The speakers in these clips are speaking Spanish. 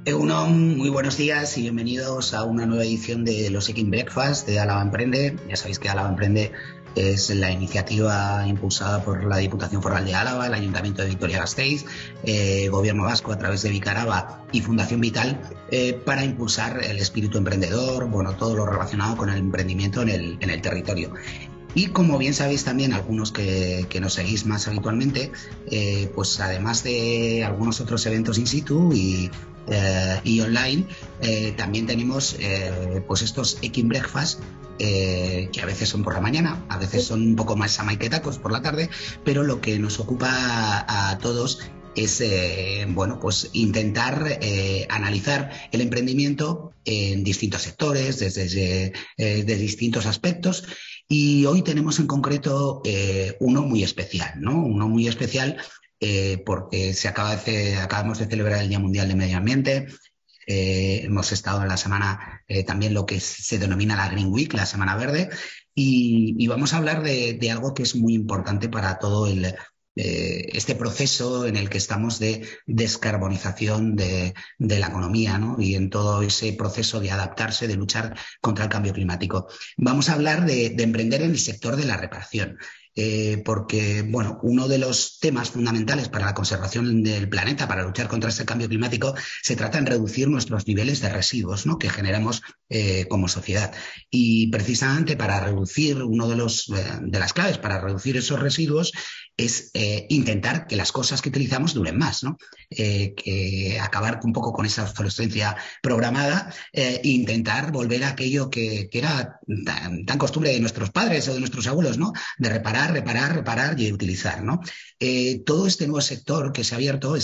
Egunon, muy buenos días y bienvenidos a una nueva edición de los Ekin Breakfast de Álava Emprende. Ya sabéis que Álava Emprende es la iniciativa impulsada por la Diputación Foral de Álava, el Ayuntamiento de Vitoria-Gasteiz, Gobierno Vasco a través de Vicaraba y Fundación Vital para impulsar el espíritu emprendedor, bueno, todo lo relacionado con el emprendimiento en el territorio. Y como bien sabéis también, algunos que nos seguís más habitualmente, pues además de algunos otros eventos in situ y online, también tenemos pues estos Ekin Breakfast, que a veces son por la mañana, a veces son un poco más amaiquetacos por la tarde, pero lo que nos ocupa a todos es bueno, pues intentar analizar el emprendimiento en distintos sectores, desde de distintos aspectos. Y hoy tenemos en concreto uno muy especial, ¿no? Uno muy especial porque acabamos de celebrar el Día Mundial de Medio Ambiente. Hemos estado en la semana también lo que se denomina la Green Week, la Semana Verde, y vamos a hablar de algo que es muy importante para todo este proceso en el que estamos de descarbonización de la economía, ¿no? Y en todo ese proceso de adaptarse, de luchar contra el cambio climático. Vamos a hablar de emprender en el sector de la reparación. Porque, bueno, uno de los temas fundamentales para la conservación del planeta, para luchar contra este cambio climático, se trata en reducir nuestros niveles de residuos, ¿no?, que generamos como sociedad. Y precisamente para reducir, de las claves para reducir esos residuos es intentar que las cosas que utilizamos duren más, ¿no? Que acabar un poco con esa obsolescencia programada e intentar volver a aquello que era tan costumbre de nuestros padres o de nuestros abuelos, ¿no? De reparar y utilizar, ¿no? Todo este nuevo sector que se ha abierto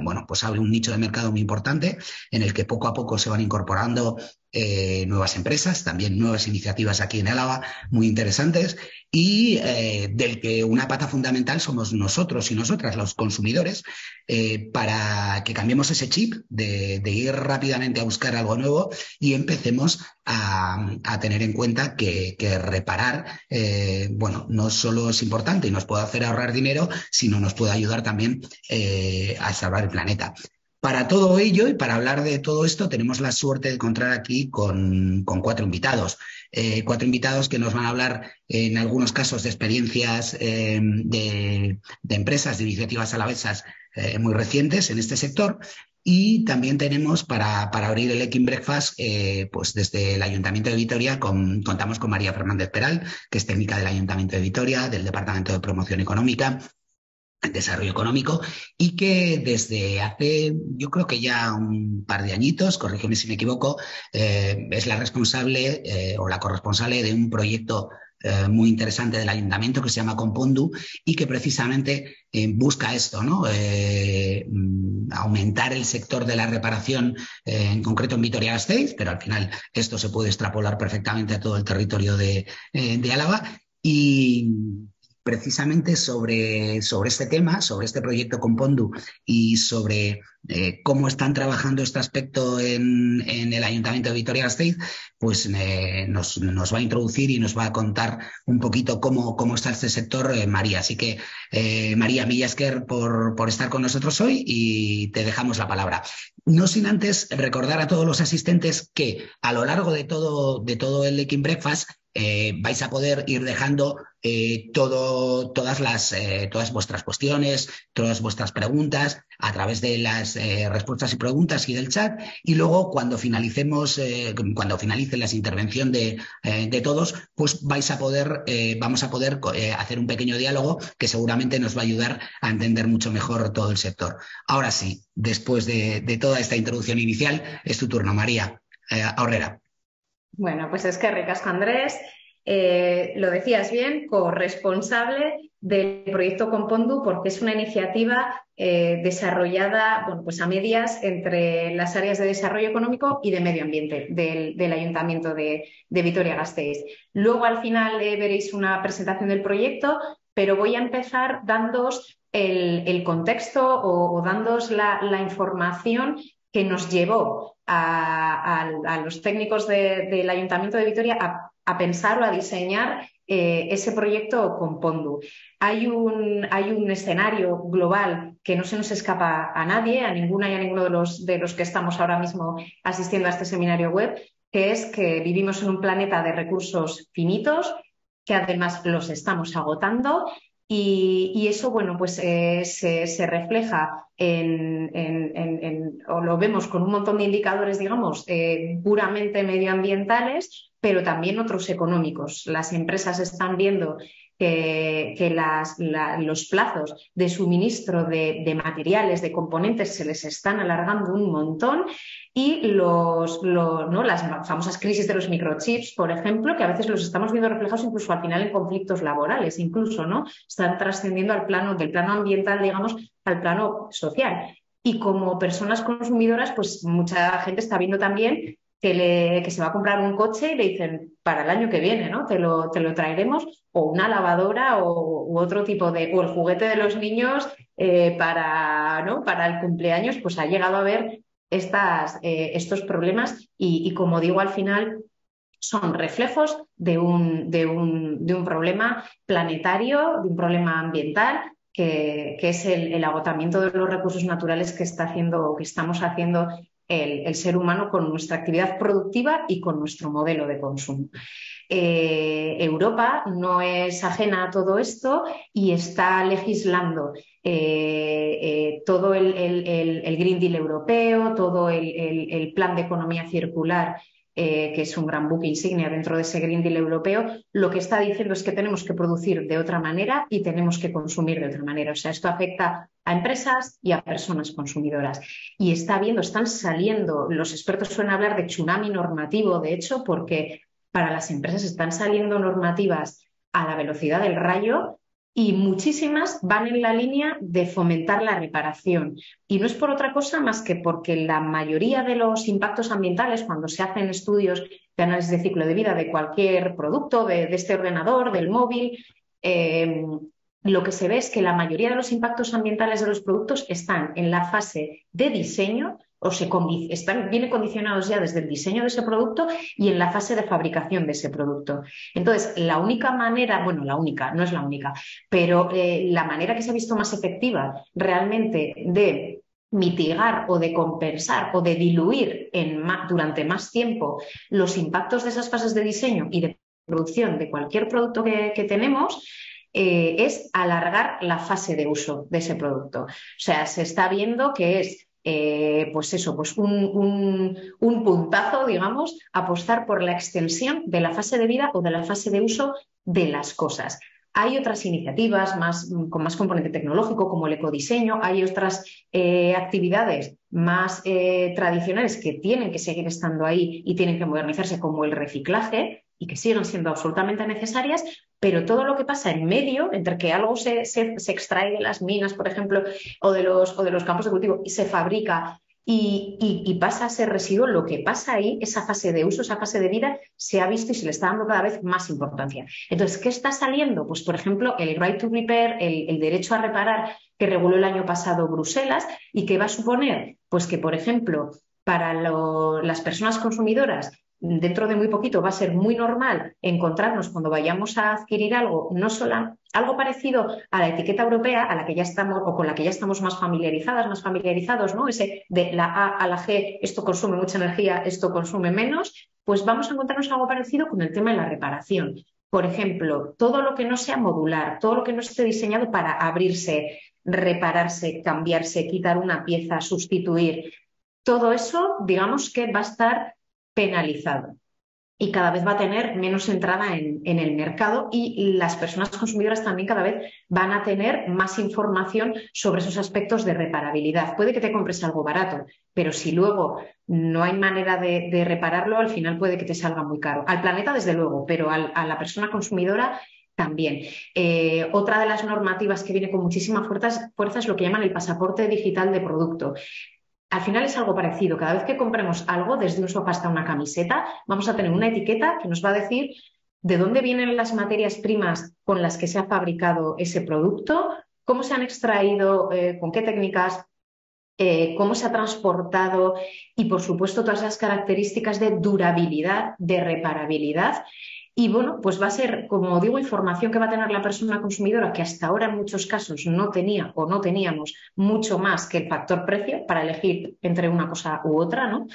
bueno, pues abre un nicho de mercado muy importante en el que poco a poco se van incorporando nuevas empresas, también nuevas iniciativas aquí en Álava, muy interesantes, y del que una pata fundamental somos nosotros y nosotras, los consumidores, para que cambiemos ese chip de ir rápidamente a buscar algo nuevo y empecemos a tener en cuenta que reparar, bueno, no solo es importante y nos puede hacer ahorrar dinero, sino nos puede ayudar también a salvar el planeta. Para todo ello y para hablar de todo esto, tenemos la suerte de encontrar aquí con cuatro invitados. Cuatro invitados que nos van a hablar, en algunos casos, de experiencias de empresas, de iniciativas alavesas muy recientes en este sector. Y también tenemos para abrir el Ekin Breakfast, pues desde el Ayuntamiento de Vitoria contamos con María Fernández Peral, que es técnica del Ayuntamiento de Vitoria, del Departamento de Promoción Económica, Desarrollo Económico, y que desde hace, yo creo que ya un par de añitos, corrígeme si me equivoco, es la responsable o la corresponsable de un proyecto muy interesante del ayuntamiento que se llama Compondu y que precisamente busca esto, ¿no? Aumentar el sector de la reparación, en concreto en Vitoria-Gasteiz, pero al final esto se puede extrapolar perfectamente a todo el territorio de Álava. Y precisamente sobre este tema, sobre este proyecto Compondu y sobre cómo están trabajando este aspecto en el Ayuntamiento de Vitoria-Gasteiz, pues nos va a introducir y nos va a contar un poquito cómo está este sector, María. Así que, María, milla esker por estar con nosotros hoy y te dejamos la palabra. No sin antes recordar a todos los asistentes que a lo largo de todo el Ekin Breakfast vais a poder ir dejando todas vuestras cuestiones, todas vuestras preguntas a través de las respuestas y preguntas y del chat, y luego cuando finalice la intervención de todos, pues vamos a poder hacer un pequeño diálogo que seguramente nos va a ayudar a entender mucho mejor todo el sector. Ahora sí, después de toda esta introducción inicial, es tu turno, María. Aurrera. Bueno, pues es que ricasco, Andrés. Lo decías bien, corresponsable del proyecto Compondu, porque es una iniciativa desarrollada, bueno, pues a medias entre las áreas de desarrollo económico y de medio ambiente del Ayuntamiento de Vitoria-Gasteiz. Luego, al final, veréis una presentación del proyecto, pero voy a empezar dándoos el contexto o dándoos la información que nos llevó a los técnicos del Ayuntamiento de Vitoria a pensar o a diseñar ese proyecto con Pondu. Hay un escenario global que no se nos escapa a nadie, a ninguna y a ninguno de los que estamos ahora mismo asistiendo a este seminario web, que es que vivimos en un planeta de recursos finitos, que además los estamos agotando y eso, bueno, pues se refleja o lo vemos con un montón de indicadores, digamos, puramente medioambientales, pero también otros económicos. Las empresas están viendo que los plazos de suministro de materiales, de componentes, se les están alargando un montón y ¿no? Las famosas crisis de los microchips, por ejemplo, que a veces los estamos viendo reflejados incluso al final en conflictos laborales, incluso, ¿no? Están trascendiendo del plano ambiental, digamos, al plano social. Y como personas consumidoras, pues mucha gente está viendo también que se va a comprar un coche y le dicen para el año que viene, ¿no? Te lo traeremos, o una lavadora u otro tipo o el juguete de los niños ¿no? Para el cumpleaños, pues ha llegado a haber estos problemas y como digo, al final son reflejos de un problema planetario, de un problema ambiental, que es el agotamiento de los recursos naturales que estamos haciendo el ser humano con nuestra actividad productiva y con nuestro modelo de consumo. Europa no es ajena a todo esto y está legislando todo el Green Deal europeo, todo el plan de economía circular, que es un gran buque insignia dentro de ese Green Deal europeo. Lo que está diciendo es que tenemos que producir de otra manera y tenemos que consumir de otra manera. O sea, esto afecta a empresas y a personas consumidoras. Y están saliendo, los expertos suelen hablar de tsunami normativo, de hecho, porque para las empresas están saliendo normativas a la velocidad del rayo y muchísimas van en la línea de fomentar la reparación. Y no es por otra cosa más que porque la mayoría de los impactos ambientales, cuando se hacen estudios de análisis de ciclo de vida de cualquier producto, de este ordenador, del móvil, lo que se ve es que la mayoría de los impactos ambientales de los productos están en la fase de diseño o vienen condicionados ya desde el diseño de ese producto y en la fase de fabricación de ese producto. Entonces, la única manera, bueno, la única, no es la única, pero la manera que se ha visto más efectiva realmente de mitigar o de compensar o de diluir durante más tiempo los impactos de esas fases de diseño y de producción de cualquier producto que tenemos, es alargar la fase de uso de ese producto. O sea, se está viendo que es un puntazo, digamos, apostar por la extensión de la fase de vida o de la fase de uso de las cosas. Hay otras iniciativas con más componente tecnológico, como el ecodiseño, hay otras actividades más tradicionales que tienen que seguir estando ahí y tienen que modernizarse, como el reciclaje, y que siguen siendo absolutamente necesarias, pero todo lo que pasa en medio, entre que algo se extrae de las minas, por ejemplo, o de los campos de cultivo y se fabrica y pasa a ser residuo, lo que pasa ahí, esa fase de uso, esa fase de vida, se ha visto y se le está dando cada vez más importancia. Entonces, ¿qué está saliendo? Pues, por ejemplo, el right to repair, el derecho a reparar, que reguló el año pasado Bruselas y que va a suponer, pues que, por ejemplo, para las personas consumidoras, dentro de muy poquito va a ser muy normal encontrarnos cuando vayamos a adquirir algo, no solo algo parecido a la etiqueta europea a la que ya estamos o con la que ya estamos más familiarizados, ¿no? Ese de la A a la G, esto consume mucha energía, esto consume menos, pues vamos a encontrarnos algo parecido con el tema de la reparación. Por ejemplo, todo lo que no sea modular, todo lo que no esté diseñado para abrirse, repararse, cambiarse, quitar una pieza, sustituir, todo eso, digamos que va a estar penalizado y cada vez va a tener menos entrada en el mercado y las personas consumidoras también cada vez van a tener más información sobre esos aspectos de reparabilidad. Puede que te compres algo barato, pero si luego no hay manera de repararlo, al final puede que te salga muy caro. Al planeta, desde luego, pero a la persona consumidora también. Otra de las normativas que viene con muchísima fuerza es lo que llaman el pasaporte digital de producto. Al final es algo parecido. Cada vez que compremos algo, desde un sofá hasta una camiseta, vamos a tener una etiqueta que nos va a decir de dónde vienen las materias primas con las que se ha fabricado ese producto, cómo se han extraído, con qué técnicas, cómo se ha transportado y, por supuesto, todas las características de durabilidad, de reparabilidad. Y bueno, pues va a ser, como digo, información que va a tener la persona consumidora que hasta ahora en muchos casos no tenía o no teníamos mucho más que el factor precio para elegir entre una cosa u otra, ¿no?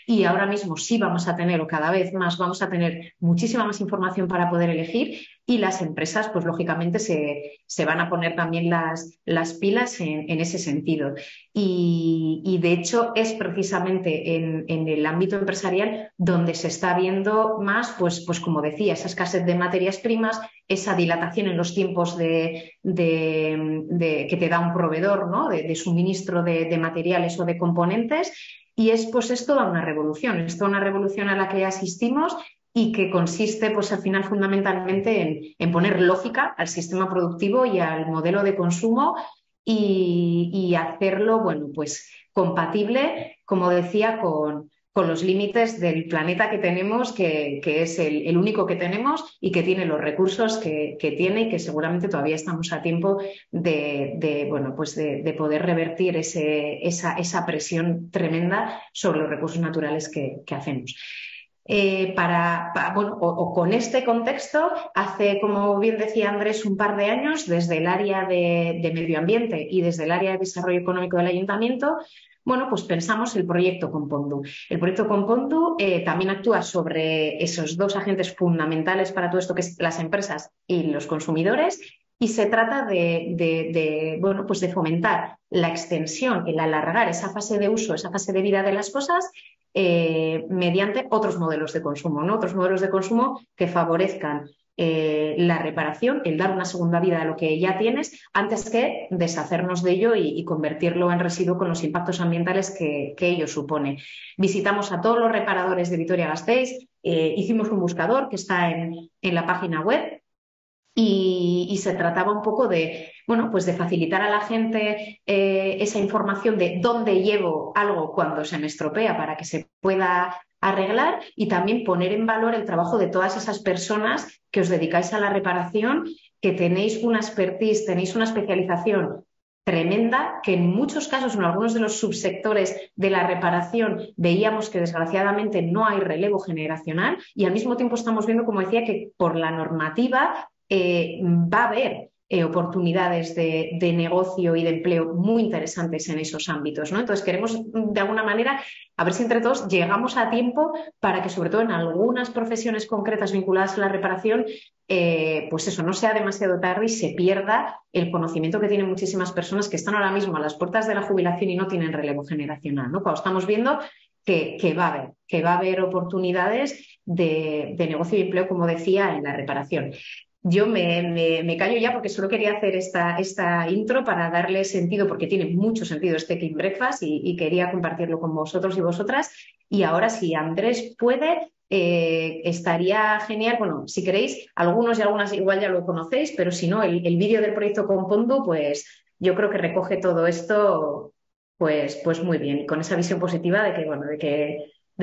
Y ahora mismo sí vamos a tener, o cada vez más vamos a tener muchísima más información para poder elegir, y las empresas, pues lógicamente se van a poner también las pilas en ese sentido. Y de hecho es precisamente en el ámbito empresarial donde se está viendo más, pues como decía, esa escasez de materias primas, esa dilatación en los tiempos que te da un proveedor, ¿no? de suministro de materiales o de componentes. Y es pues es toda una revolución a la que asistimos y que consiste pues al final fundamentalmente en poner lógica al sistema productivo y al modelo de consumo y hacerlo, bueno, pues compatible, como decía, con los límites del planeta que tenemos, que es el único que tenemos y que tiene los recursos que tiene, y que seguramente todavía estamos a tiempo bueno, pues de poder revertir esa presión tremenda sobre los recursos naturales que hacemos. Bueno, con este contexto, hace, como bien decía Andrés, un par de años, desde el área de medio ambiente y desde el área de desarrollo económico del ayuntamiento, bueno, pues pensamos el proyecto Compondu. El proyecto Compondu también actúa sobre esos dos agentes fundamentales para todo esto, que es las empresas y los consumidores, y se trata bueno, pues de fomentar la extensión, el alargar esa fase de uso, esa fase de vida de las cosas, mediante otros modelos de consumo, ¿no? Otros modelos de consumo que favorezcan la reparación, el dar una segunda vida a lo que ya tienes, antes que deshacernos de ello y convertirlo en residuo con los impactos ambientales que ello supone. Visitamos a todos los reparadores de Vitoria-Gasteiz, hicimos un buscador que está en la página web. Y se trataba un poco de, bueno, pues de facilitar a la gente esa información de dónde llevo algo cuando se me estropea para que se pueda arreglar, y también poner en valor el trabajo de todas esas personas que os dedicáis a la reparación, que tenéis una expertise, tenéis una especialización tremenda, que en muchos casos, en algunos de los subsectores de la reparación, veíamos que desgraciadamente no hay relevo generacional, y al mismo tiempo estamos viendo, como decía, que por la normativa va a haber oportunidades de negocio y de empleo muy interesantes en esos ámbitos, ¿no? Entonces queremos, de alguna manera, a ver si entre todos llegamos a tiempo para que, sobre todo en algunas profesiones concretas vinculadas a la reparación, pues eso, no sea demasiado tarde y se pierda el conocimiento que tienen muchísimas personas que están ahora mismo a las puertas de la jubilación y no tienen relevo generacional, ¿no? Cuando estamos viendo que va a haber oportunidades de negocio y empleo, como decía, en la reparación. Yo me callo ya, porque solo quería hacer esta intro para darle sentido, porque tiene mucho sentido este King Breakfast, y quería compartirlo con vosotros y vosotras. Y ahora, si Andrés puede, estaría genial. Bueno, si queréis, algunos y algunas igual ya lo conocéis, pero si no, el vídeo del proyecto Compondu, pues yo creo que recoge todo esto pues muy bien, y con esa visión positiva de que, bueno, de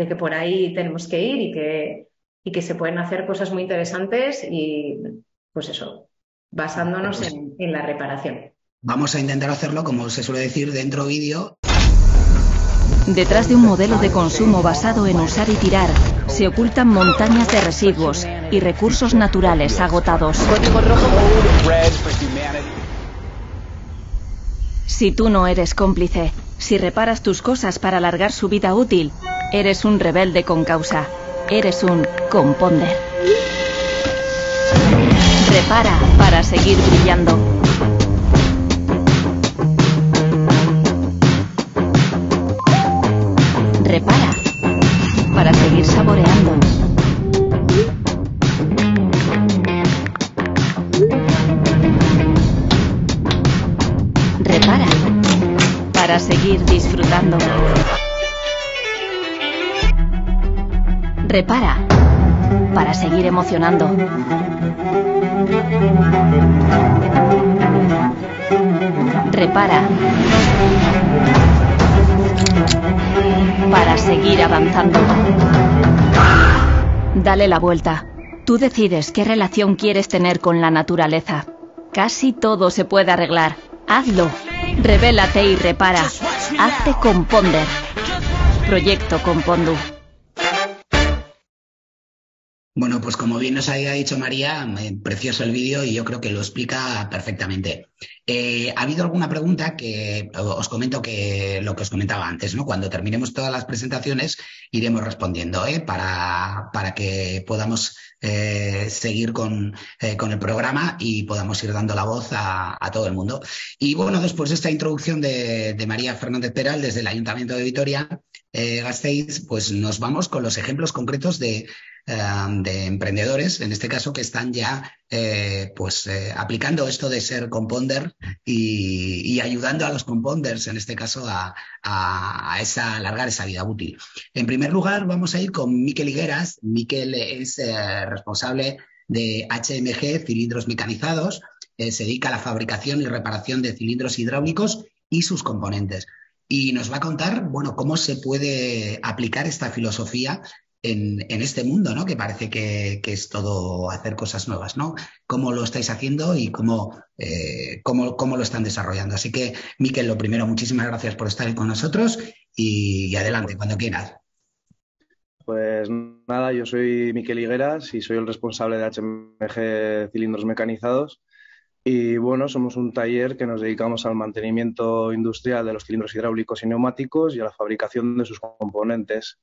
que por ahí tenemos que ir y que se pueden hacer cosas muy interesantes, y pues eso, basándonos en la reparación. Vamos a intentar hacerlo, como se suele decir, dentro vídeo. Detrás de un modelo de consumo basado en usar y tirar, se ocultan montañas de residuos y recursos naturales agotados. Si tú no eres cómplice, si reparas tus cosas para alargar su vida útil, eres un rebelde con causa. Eres un componder. Repara para seguir brillando. Repara para seguir saboreando. Repara para seguir disfrutando. Repara para seguir emocionando. Repara para seguir avanzando. Dale la vuelta. Tú decides qué relación quieres tener con la naturaleza. Casi todo se puede arreglar. Hazlo. Revélate y repara. Hazte Componder. Proyecto Compondu. Bueno, pues como bien nos había dicho María, precioso el vídeo y yo creo que lo explica perfectamente. Ha habido alguna pregunta que os comento que lo que os comentaba antes, ¿no? Cuando terminemos todas las presentaciones iremos respondiendo, para que podamos seguir con el programa y podamos ir dando la voz a todo el mundo. Y bueno, después de esta introducción de María Fernández Peral desde el Ayuntamiento de Vitoria, Gasteiz, pues nos vamos con los ejemplos concretos de emprendedores, en este caso, que están ya aplicando esto de ser compounder y ayudando a los compounders, en este caso, a alargar esa vida útil. En primer lugar, vamos a ir con Miquel Higueras. Miquel es responsable de HMG Cilindros Mecanizados, se dedica a la fabricación y reparación de cilindros hidráulicos y sus componentes. Y nos va a contar, bueno, cómo se puede aplicar esta filosofía en este mundo, ¿no? Que parece que es todo hacer cosas nuevas, ¿no? ¿Cómo lo estáis haciendo y cómo lo están desarrollando? Así que, Miquel, lo primero, muchísimas gracias por estar con nosotros y adelante, cuando quieras. Pues nada, yo soy Miquel Higueras y soy el responsable de HMG Cilindros Mecanizados. Y bueno, somos un taller que nos dedicamos al mantenimiento industrial de los cilindros hidráulicos y neumáticos y a la fabricación de sus componentes.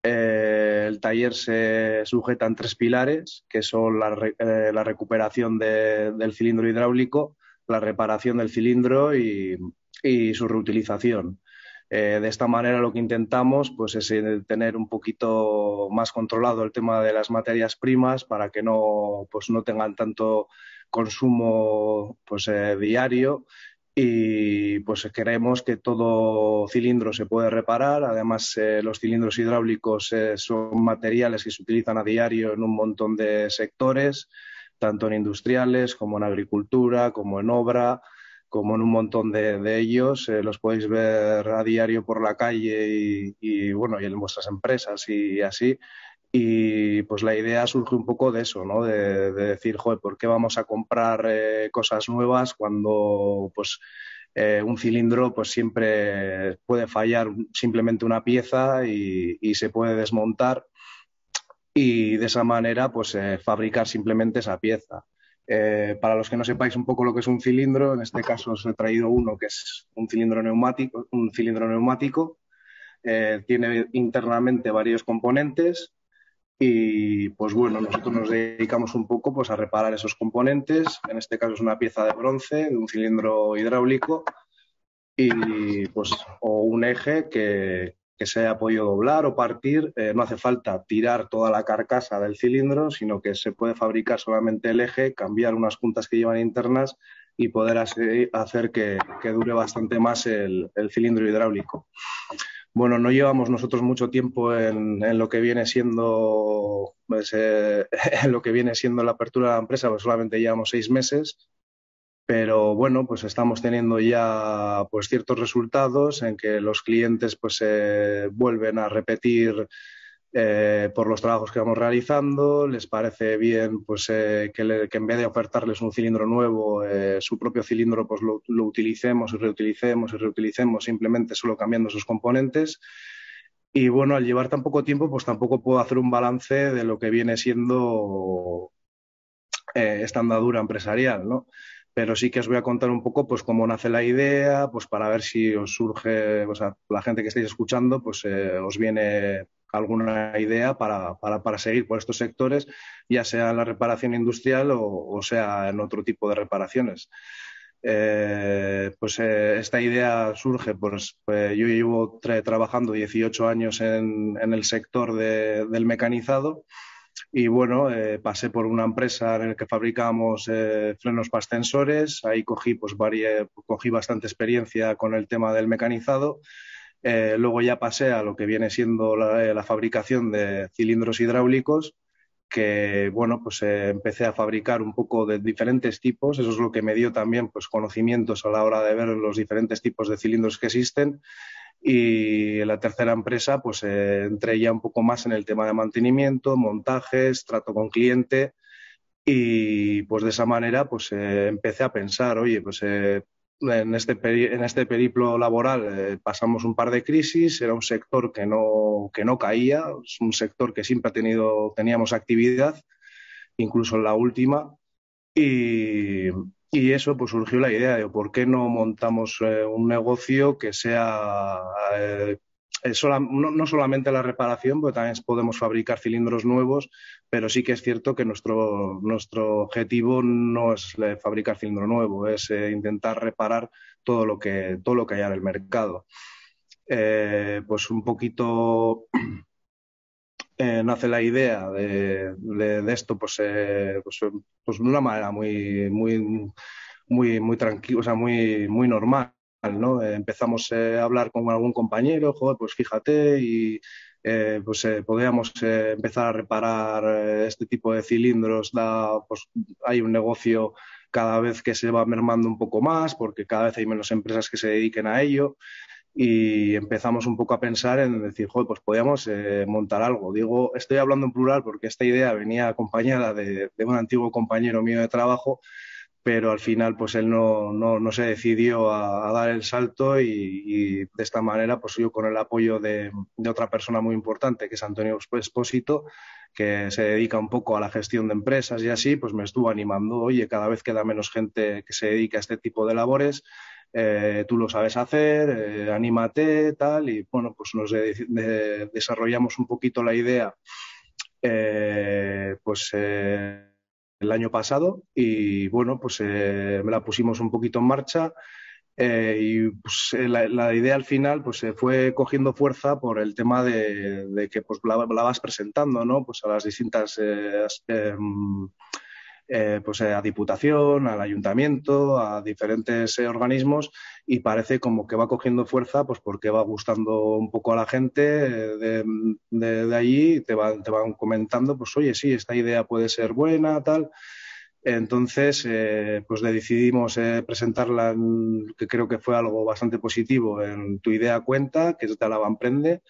El taller se sujeta en 3 pilares, que son la recuperación del cilindro hidráulico, la reparación del cilindro y su reutilización. De esta manera lo que intentamos pues, es tener un poquito más controlado el tema de las materias primas para que no tengan tanto consumo diario, y pues creemos que todo cilindro se puede reparar. Además, los cilindros hidráulicos son materiales que se utilizan a diario en un montón de sectores, tanto en industriales como en agricultura, como en obra, como en un montón de ellos. Los podéis ver a diario por la calle y en vuestras empresas y así. Y pues la idea surge un poco de eso, ¿no? De decir, joder, ¿por qué vamos a comprar cosas nuevas cuando un cilindro pues siempre puede fallar simplemente una pieza y se puede desmontar, y de esa manera pues fabricar simplemente esa pieza? Para los que no sepáis un poco lo que es un cilindro, en este caso os he traído uno que es un cilindro neumático. Tiene internamente varios componentes. Y pues bueno, nosotros nos dedicamos un poco pues a reparar esos componentes. En este caso es una pieza de bronce de un cilindro hidráulico o un eje que se haya podido doblar o partir. No hace falta tirar toda la carcasa del cilindro, sino que se puede fabricar solamente el eje, cambiar unas juntas que llevan internas y poder hacer que dure bastante más el cilindro hidráulico. Bueno, no llevamos nosotros mucho tiempo en lo que viene siendo en lo que viene siendo la apertura de la empresa, pues solamente llevamos 6 meses, pero bueno, pues estamos teniendo ya pues ciertos resultados en que los clientes pues vuelven a repetir por los trabajos que vamos realizando. Les parece bien pues que en vez de ofertarles un cilindro nuevo, su propio cilindro pues lo utilicemos y reutilicemos, simplemente solo cambiando sus componentes. Y bueno, al llevar tan poco tiempo, pues tampoco puedo hacer un balance de lo que viene siendo esta andadura empresarial, ¿no? Pero sí que os voy a contar un poco pues cómo nace la idea, pues para ver si os surge, o sea, la gente que estáis escuchando, pues os viene alguna idea para seguir por estos sectores, ya sea en la reparación industrial o sea en otro tipo de reparaciones. Esta idea surge, yo llevo trabajando 18 años en el sector del mecanizado. Y bueno, pasé por una empresa en la que fabricábamos frenos para ascensores. Ahí cogí bastante experiencia con el tema del mecanizado. Luego ya pasé a lo que viene siendo la fabricación de cilindros hidráulicos, que bueno, pues empecé a fabricar un poco de diferentes tipos. Eso es lo que me dio también pues conocimientos a la hora de ver los diferentes tipos de cilindros que existen. Y en la tercera empresa pues entré ya un poco más en el tema de mantenimiento, montajes, trato con cliente, y pues de esa manera pues empecé a pensar, oye, pues en este periplo laboral pasamos un par de crisis, era un sector que no caía, es un sector que siempre teníamos actividad, incluso en la última, y, y eso pues surgió la idea de por qué no montamos un negocio que sea no solamente la reparación, porque también podemos fabricar cilindros nuevos, pero sí que es cierto que nuestro objetivo no es fabricar cilindro nuevo, es intentar reparar todo lo que haya en el mercado. Pues un poquito nace la idea de esto pues de una manera muy tranquila, o sea, muy normal, ¿no? Empezamos a hablar con algún compañero, joder, pues fíjate, y podríamos empezar a reparar este tipo de cilindros, pues hay un negocio cada vez que se va mermando un poco más, porque cada vez hay menos empresas que se dediquen a ello. Y empezamos un poco a pensar en decir, joder, pues podíamos montar algo. Digo, estoy hablando en plural porque esta idea venía acompañada de un antiguo compañero mío de trabajo, pero al final pues él no se decidió a dar el salto y de esta manera pues yo con el apoyo de otra persona muy importante que es Antonio Espósito, que se dedica un poco a la gestión de empresas y así, pues me estuvo animando, oye, cada vez queda menos gente que se dedica a este tipo de labores, tú lo sabes hacer, anímate, tal, y bueno, pues desarrollamos un poquito la idea el año pasado y bueno, pues me la pusimos un poquito en marcha y pues, la idea al final pues se fue cogiendo fuerza por el tema de que pues la vas presentando, ¿no? Pues a las distintas a Diputación, al Ayuntamiento, a diferentes organismos y parece como que va cogiendo fuerza pues porque va gustando un poco a la gente de allí y te van comentando pues oye, sí, esta idea puede ser buena, tal. Entonces, pues decidimos presentarla, que creo que fue algo bastante positivo, en Tu Idea Cuenta, que es de Álava Emprende.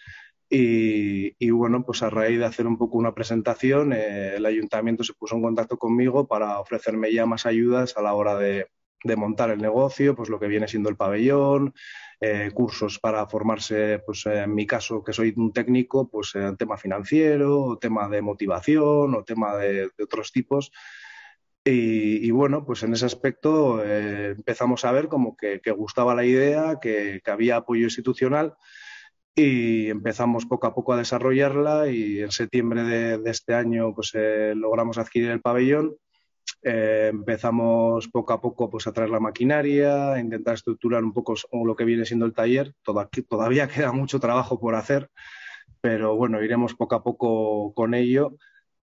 Y bueno, pues a raíz de hacer un poco una presentación, el ayuntamiento se puso en contacto conmigo para ofrecerme ya más ayudas a la hora de montar el negocio, pues lo que viene siendo el pabellón, cursos para formarse, pues en mi caso, que soy un técnico, pues en tema financiero, o tema de motivación, o tema de otros tipos. Y bueno, pues en ese aspecto empezamos a ver como que gustaba la idea, que había apoyo institucional y empezamos poco a poco a desarrollarla y en septiembre de este año pues logramos adquirir el pabellón. Empezamos poco a poco pues a traer la maquinaria, a intentar estructurar un poco lo que viene siendo el taller. Todavía queda mucho trabajo por hacer, pero bueno, iremos poco a poco con ello.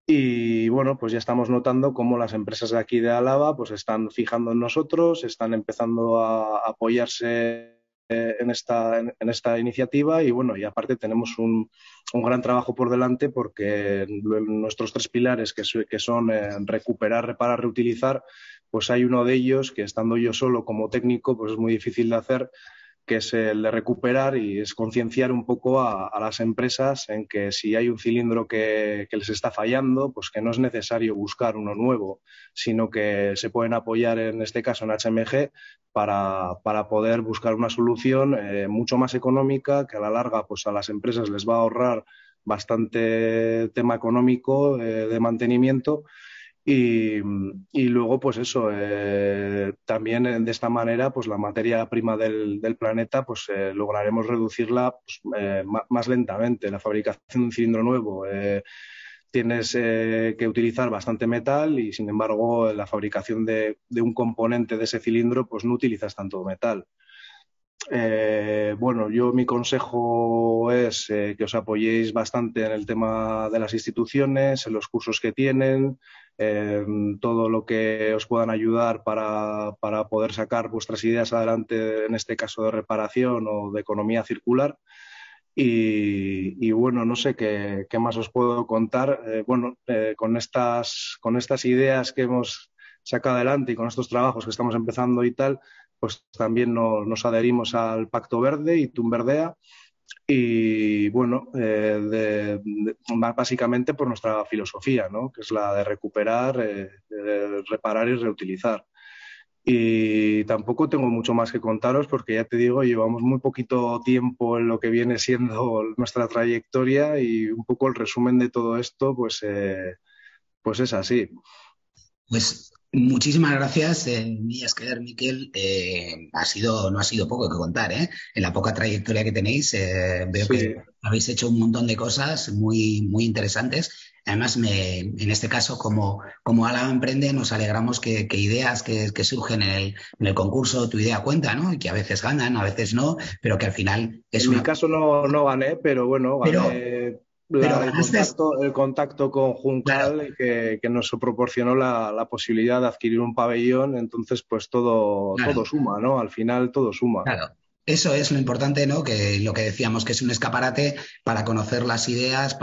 Y bueno, pues ya estamos notando cómo las empresas de aquí de Álava pues están fijando en nosotros, están empezando a apoyarse en esta iniciativa y bueno, y aparte tenemos un gran trabajo por delante porque nuestros tres pilares que son recuperar, reparar, reutilizar, pues hay uno de ellos que estando yo solo como técnico pues es muy difícil de hacer, que es el de recuperar y es concienciar un poco a las empresas en que si hay un cilindro que les está fallando, pues que no es necesario buscar uno nuevo, sino que se pueden apoyar en este caso en HMG para poder buscar una solución mucho más económica que a la larga pues a las empresas les va a ahorrar bastante tema económico de mantenimiento. Y luego, pues eso, también de esta manera, pues la materia prima del planeta, pues lograremos reducirla pues, más lentamente. La fabricación de un cilindro nuevo tienes que utilizar bastante metal y, sin embargo, la fabricación de un componente de ese cilindro, pues no utilizas tanto metal. Bueno, mi consejo es que os apoyéis bastante en el tema de las instituciones, en los cursos que tienen, todo lo que os puedan ayudar para poder sacar vuestras ideas adelante, en este caso de reparación o de economía circular. Y bueno, no sé qué más os puedo contar. Con estas ideas que hemos sacado adelante y con estos trabajos que estamos empezando y tal, pues también nos adherimos al Pacto Verde y Tumberdea y bueno, básicamente por nuestra filosofía, ¿no? Que es la de recuperar, reparar y reutilizar. Y tampoco tengo mucho más que contaros porque ya te digo, llevamos muy poquito tiempo en lo que viene siendo nuestra trayectoria y un poco el resumen de todo esto, pues es así. Pues muchísimas gracias, Esker, Miquel. No ha sido poco que contar, ¿eh? En la poca trayectoria que tenéis, veo Sí, que habéis hecho un montón de cosas muy, muy interesantes. Además, en este caso, como Álava Emprende, nos alegramos que ideas que surgen en el concurso Tu Idea Cuenta, ¿no? Y que a veces ganan, a veces no, pero que al final es en mi una... caso no gané, pero bueno, Pero, gané pero ganaste... el contacto con Claro, Juncal que nos proporcionó la posibilidad de adquirir un pabellón, entonces pues todo claro. suma, ¿no? Al final todo suma. Claro, eso es lo importante, ¿no? Que lo que decíamos, que es un escaparate para conocer las ideas,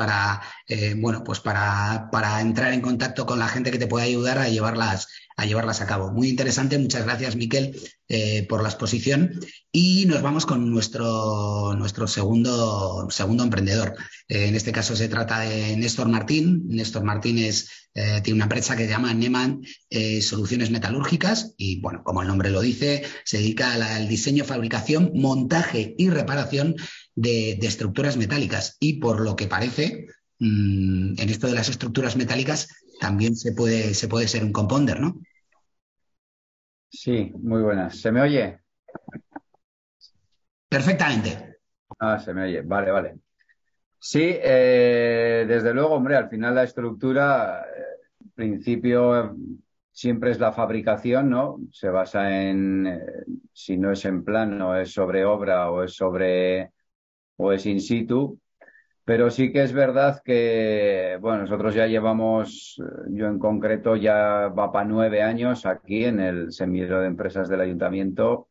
bueno, pues para entrar en contacto con la gente que te puede ayudar a llevarlas a cabo. Muy interesante, muchas gracias, Miquel, por la exposición. Y nos vamos con nuestro segundo emprendedor. En este caso se trata de Néstor Martín. Néstor Martín tiene una empresa que se llama Neman Soluciones Metalúrgicas y, bueno, como el nombre lo dice, se dedica al diseño, fabricación, montaje y reparación de estructuras metálicas. Y por lo que parece, en esto de las estructuras metálicas también se puede ser un compounder, ¿no? Sí, muy buenas. ¿Se me oye? Perfectamente. Ah, se me oye. Vale, vale. Sí, desde luego, hombre, al final la estructura, en principio, siempre es la fabricación, ¿no? Se basa en, si no es en plano, es sobre obra o es in situ. Pero sí que es verdad que, bueno, nosotros ya llevamos, yo en concreto ya va para 9 años aquí en el semillero de empresas del ayuntamiento,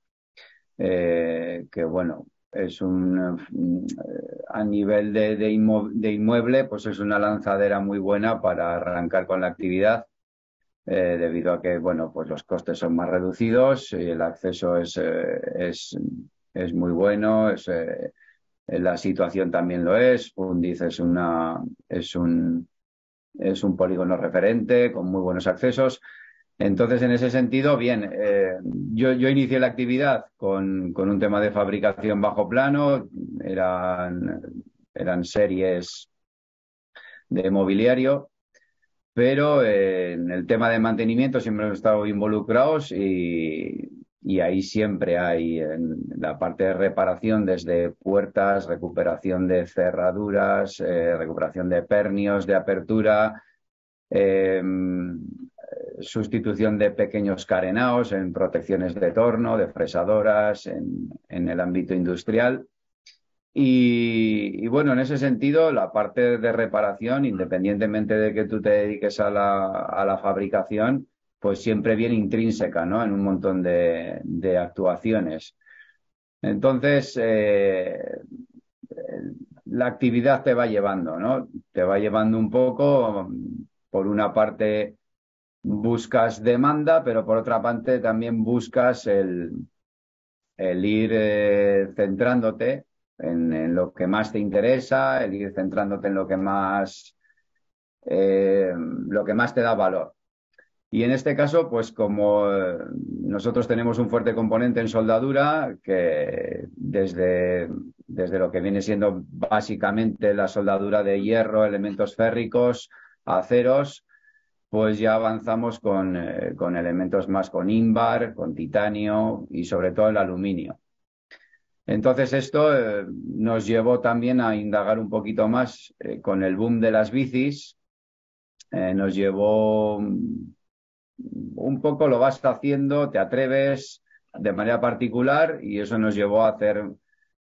que bueno, es a nivel de inmueble, pues es una lanzadera muy buena para arrancar con la actividad, debido a que, bueno, pues los costes son más reducidos y el acceso es muy bueno, la situación también lo es. Fundiz es un polígono referente con muy buenos accesos. Entonces, en ese sentido, bien, yo inicié la actividad con un tema de fabricación bajo plano, eran series de mobiliario, pero en el tema de mantenimiento siempre hemos estado involucrados y ahí siempre hay en la parte de reparación desde puertas, recuperación de cerraduras, recuperación de pernios, de apertura, eh, sustitución de pequeños carenaos en protecciones de torno, de fresadoras, en el ámbito industrial. Y bueno, en ese sentido, la parte de reparación, independientemente de que tú te dediques a la fabricación, pues siempre viene intrínseca, ¿no? En un montón de actuaciones. Entonces, la actividad te va llevando, ¿no? Te va llevando un poco, por una parte buscas demanda, pero por otra parte también buscas el ir centrándote en lo que más te interesa, el ir centrándote en lo que más te da valor. Y en este caso, pues como nosotros tenemos un fuerte componente en soldadura, que desde lo que viene siendo básicamente la soldadura de hierro, elementos férricos, aceros, pues ya avanzamos con elementos más con ínbar, con titanio y sobre todo el aluminio. Entonces esto nos llevó también a indagar un poquito más con el boom de las bicis. Nos llevó un poco, lo vas haciendo, te atreves de manera particular y eso nos llevó a hacer,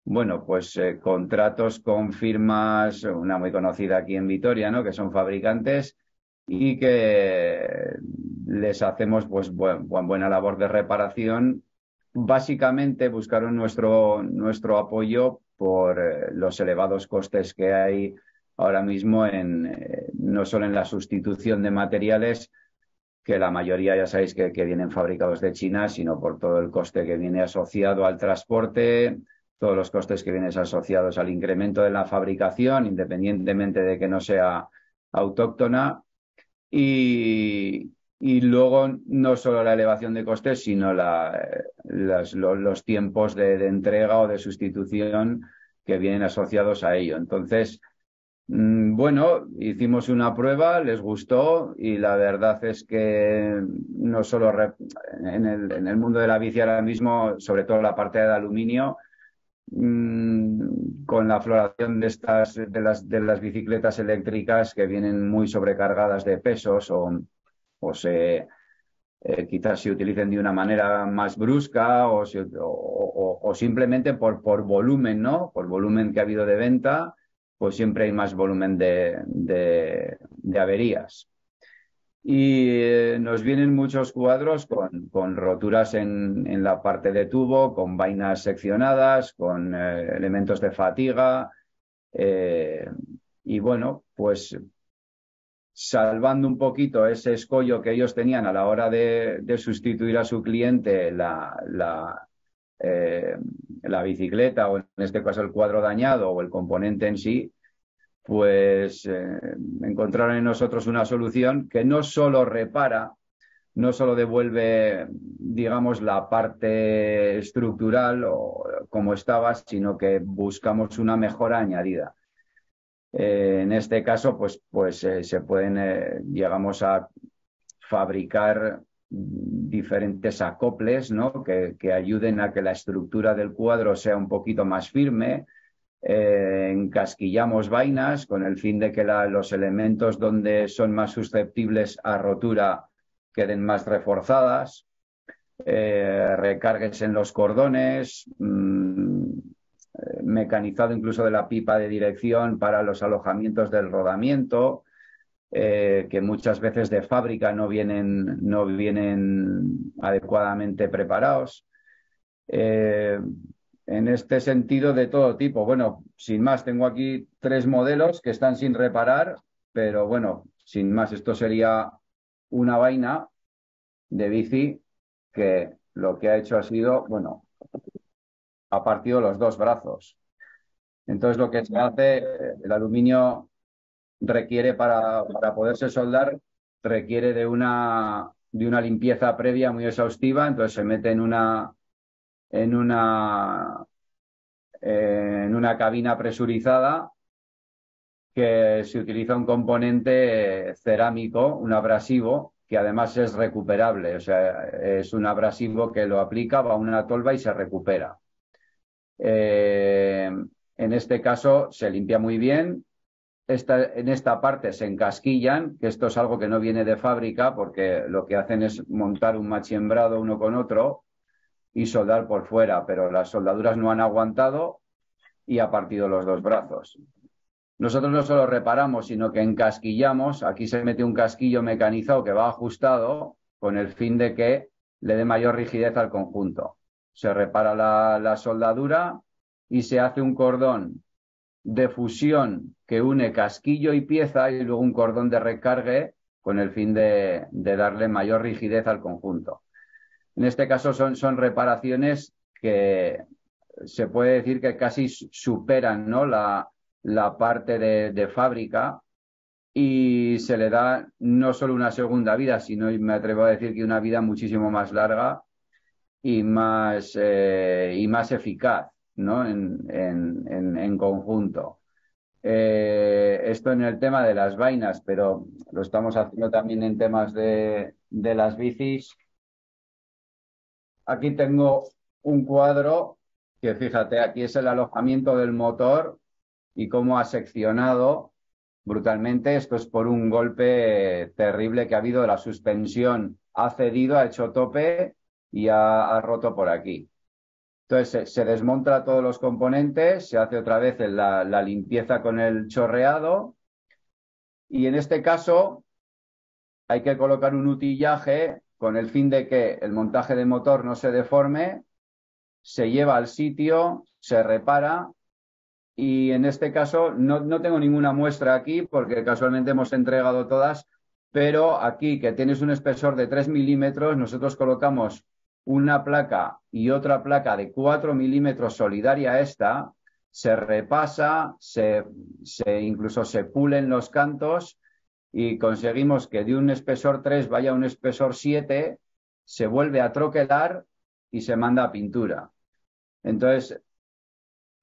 bueno, pues contratos con firmas, una muy conocida aquí en Vitoria, ¿no? Que son fabricantes y que les hacemos pues buena labor de reparación. Básicamente buscaron nuestro apoyo por los elevados costes que hay ahora mismo no solo en la sustitución de materiales, que la mayoría ya sabéis que vienen fabricados de China, sino por todo el coste que viene asociado al transporte, todos los costes que vienen asociados al incremento de la fabricación, independientemente de que no sea autóctona. Y Y luego no solo la elevación de costes, sino los tiempos de entrega o de sustitución que vienen asociados a ello. Entonces, bueno, hicimos una prueba, les gustó y la verdad es que no solo en el mundo de la bici ahora mismo, sobre todo la parte de aluminio, con la floración de las bicicletas eléctricas que vienen muy sobrecargadas de pesos o quizás se utilicen de una manera más brusca o simplemente por volumen, ¿no? Por volumen que ha habido de venta, pues siempre hay más volumen de averías. Y nos vienen muchos cuadros con roturas en la parte de tubo, con vainas seccionadas, con elementos de fatiga. Y bueno, pues salvando un poquito ese escollo que ellos tenían a la hora de sustituir a su cliente la bicicleta o en este caso el cuadro dañado o el componente en sí, pues encontraron en nosotros una solución que no solo repara, no solo devuelve, digamos, la parte estructural o como estaba, sino que buscamos una mejora añadida. En este caso, pues se pueden, llegamos a fabricar diferentes acoples, ¿no? que ayuden a que la estructura del cuadro sea un poquito más firme. Encasquillamos vainas con el fin de que los elementos donde son más susceptibles a rotura queden más reforzadas. Recargues en los cordones, mecanizado incluso de la pipa de dirección para los alojamientos del rodamiento, que muchas veces de fábrica no vienen adecuadamente preparados. En este sentido, de todo tipo. Bueno, sin más, tengo aquí 3 modelos que están sin reparar, pero bueno, sin más, esto sería una vaina de bici que lo que ha hecho ha sido, bueno, ha partido los 2 brazos. Entonces lo que se hace, el aluminio requiere para poderse soldar, requiere de una limpieza previa muy exhaustiva, entonces se mete en una cabina presurizada que se utiliza un componente cerámico, un abrasivo, que además es recuperable, o sea, es un abrasivo que lo aplica, va a una tolva y se recupera. En este caso se limpia muy bien. En esta parte se encasquillan, que esto es algo que no viene de fábrica porque lo que hacen es montar un machembrado uno con otro y soldar por fuera, pero las soldaduras no han aguantado y ha partido los 2 brazos. Nosotros no solo reparamos, sino que encasquillamos. Aquí se mete un casquillo mecanizado que va ajustado con el fin de que le dé mayor rigidez al conjunto. Se repara la soldadura y se hace un cordón de fusión que une casquillo y pieza y luego un cordón de recargue con el fin de darle mayor rigidez al conjunto. En este caso son reparaciones que se puede decir que casi superan, ¿no? la parte de fábrica y se le da no solo una segunda vida, sino, me atrevo a decir, que una vida muchísimo más larga y más eficaz, ¿no? en conjunto. Esto en el tema de las vainas, pero lo estamos haciendo también en temas de las bicis. Aquí tengo un cuadro que, fíjate, aquí es el alojamiento del motor y cómo ha seccionado brutalmente. Esto es por un golpe terrible que ha habido. La suspensión ha cedido, ha hecho tope y ha roto por aquí. Entonces se desmonta todos los componentes, se hace otra vez la limpieza con el chorreado y en este caso hay que colocar un utillaje con el fin de que el montaje de motor no se deforme, se lleva al sitio, se repara y en este caso no tengo ninguna muestra aquí porque casualmente hemos entregado todas, pero aquí que tienes un espesor de 3 milímetros, nosotros colocamos una placa y otra placa de 4 milímetros solidaria a esta, se repasa, incluso se pulen los cantos y conseguimos que de un espesor 3 vaya a un espesor 7, se vuelve a troquelar y se manda a pintura. Entonces,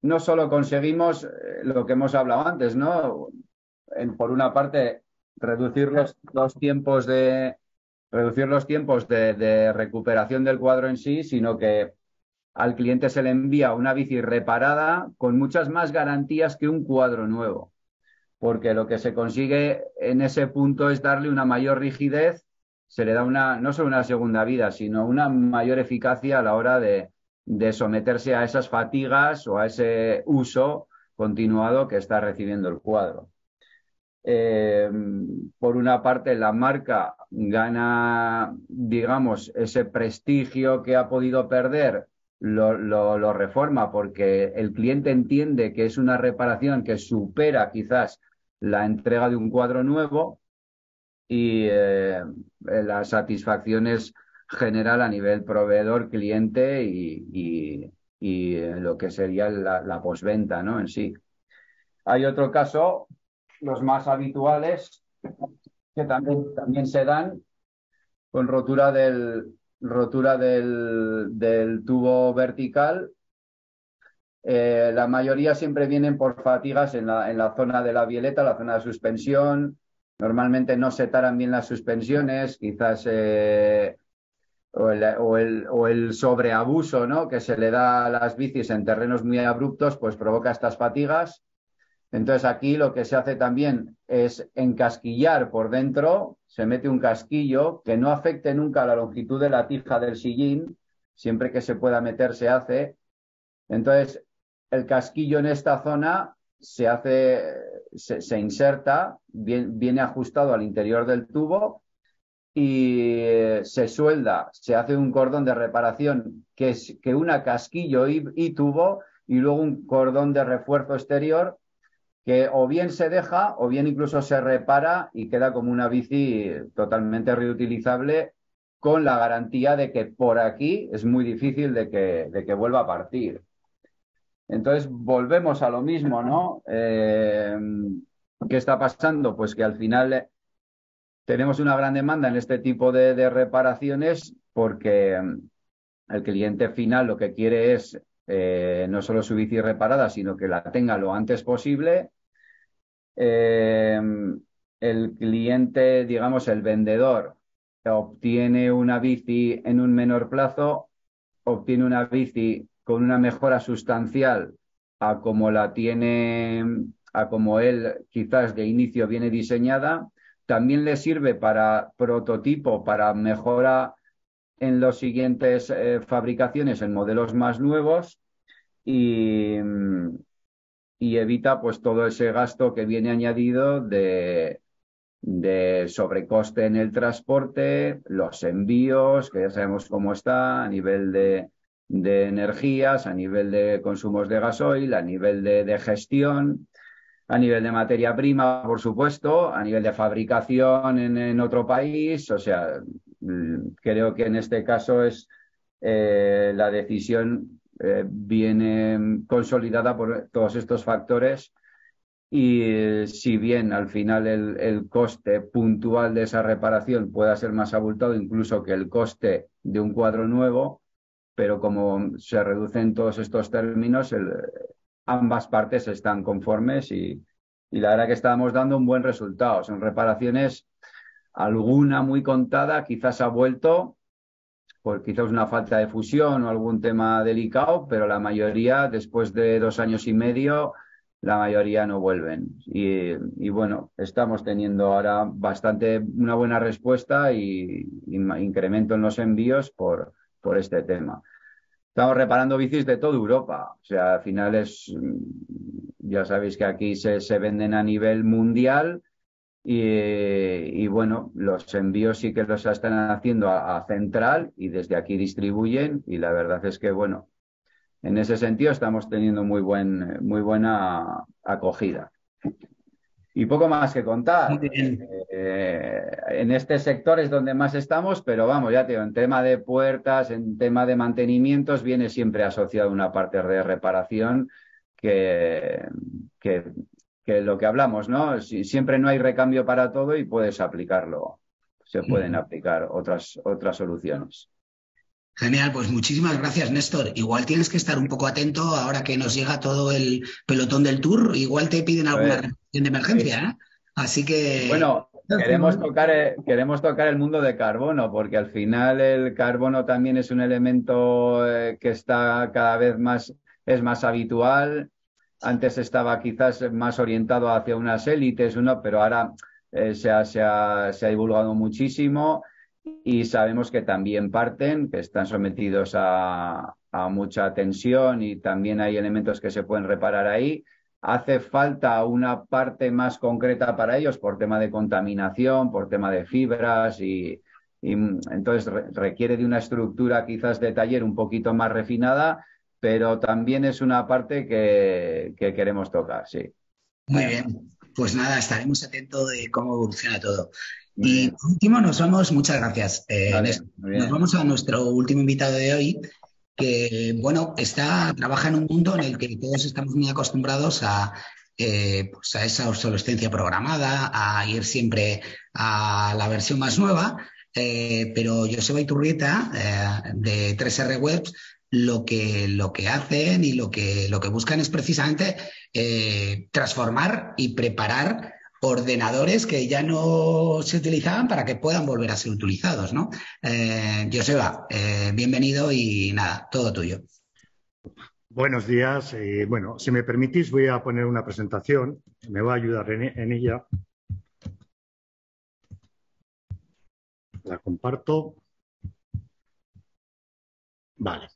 no solo conseguimos lo que hemos hablado antes, ¿no? Por una parte, reducir los tiempos de recuperación del cuadro en sí, sino que al cliente se le envía una bici reparada con muchas más garantías que un cuadro nuevo, porque lo que se consigue en ese punto es darle una mayor rigidez, se le da no solo una segunda vida, sino una mayor eficacia a la hora de someterse a esas fatigas o a ese uso continuado que está recibiendo el cuadro. Por una parte, la marca gana, digamos, ese prestigio que ha podido perder, lo reforma porque el cliente entiende que es una reparación que supera quizás la entrega de un cuadro nuevo, y la satisfacción es general a nivel proveedor, cliente y lo que sería la postventa, ¿no? En sí. Hay otro caso, los más habituales, que también se dan con rotura del tubo vertical. La mayoría siempre vienen por fatigas en la zona de la bieleta, la zona de suspensión. Normalmente no se taran bien las suspensiones, quizás o el sobreabuso, ¿no?, que se le da a las bicis en terrenos muy abruptos, pues provoca estas fatigas. Entonces aquí lo que se hace también es encasquillar por dentro, se mete un casquillo que no afecte nunca la longitud de la tija del sillín, siempre que se pueda meter se hace. Entonces el casquillo en esta zona se inserta, viene ajustado al interior del tubo y se suelda, se hace un cordón de reparación que una casquillo y tubo, y luego un cordón de refuerzo exterior que o bien se deja o bien incluso se repara y queda como una bici totalmente reutilizable, con la garantía de que por aquí es muy difícil de que vuelva a partir. Entonces volvemos a lo mismo, ¿no? ¿Qué está pasando? Pues que al final tenemos una gran demanda en este tipo de reparaciones, porque el cliente final lo que quiere es no solo su bici reparada, sino que la tenga lo antes posible. El cliente, digamos, el vendedor, obtiene una bici en un menor plazo, obtiene una bici con una mejora sustancial a como él quizás de inicio viene diseñada. También le sirve para prototipo, para mejora en los siguientes fabricaciones, en modelos más nuevos, y evita pues todo ese gasto que viene añadido de sobrecoste en el transporte, los envíos, que ya sabemos cómo está a nivel de energías, a nivel de consumos de gasoil, a nivel de gestión, a nivel de materia prima, por supuesto, a nivel de fabricación en otro país. O sea, creo que en este caso la decisión viene consolidada por todos estos factores, y si bien al final el coste puntual de esa reparación pueda ser más abultado incluso que el coste de un cuadro nuevo, pero como se reducen todos estos términos, ambas partes están conformes, y la verdad que estamos dando un buen resultado. Son reparaciones, alguna muy contada quizás ha vuelto por quizás una falta de fusión o algún tema delicado, pero la mayoría, después de 2 años y medio, la mayoría no vuelven. Y bueno, estamos teniendo ahora una buena respuesta y incremento en los envíos por este tema. Estamos reparando bicis de toda Europa. O sea, al final ya sabéis que aquí se venden a nivel mundial, y bueno, los envíos sí que los están haciendo a Central, y desde aquí distribuyen, y la verdad es que, bueno, en ese sentido estamos teniendo muy buena acogida. Y poco más que contar. En este sector es donde más estamos, pero vamos, ya te digo, en tema de puertas, en tema de mantenimientos, viene siempre asociado una parte de reparación que lo que hablamos, ¿no? Siempre no hay recambio para todo y puedes aplicarlo. Se pueden aplicar otras soluciones. Genial, pues muchísimas gracias, Néstor. Igual tienes que estar un poco atento ahora que nos llega todo el pelotón del Tour. Igual te piden alguna reacción de emergencia, ¿eh? Así que... Bueno, queremos tocar el mundo de carbono, porque al final el carbono también es un elemento que está cada vez es más habitual. Antes estaba quizás más orientado hacia unas élites, pero ahora se ha divulgado muchísimo. Y sabemos que también que están sometidos a mucha tensión y también hay elementos que se pueden reparar ahí. Hace falta una parte más concreta para ellos por tema de contaminación, por tema de fibras y entonces requiere de una estructura quizás de taller un poquito más refinada, pero también es una parte que queremos tocar, sí. Muy bien, pues nada, estaremos atentos de cómo evoluciona todo. Y por último, muchas gracias. Vale, nos vamos a nuestro último invitado de hoy, que bueno, trabaja en un mundo en el que todos estamos muy acostumbrados pues a esa obsolescencia programada, a ir siempre a la versión más nueva, pero Joseba Iturrieta, de 3R Webs, lo que hacen y lo que buscan es precisamente transformar y preparar ordenadores que ya no se utilizaban para que puedan volver a ser utilizados, ¿no? Joseba, bienvenido y nada, todo tuyo. Buenos días. Bueno, si me permitís, voy a poner una presentación. Me va a ayudar en ella. La comparto. Vale.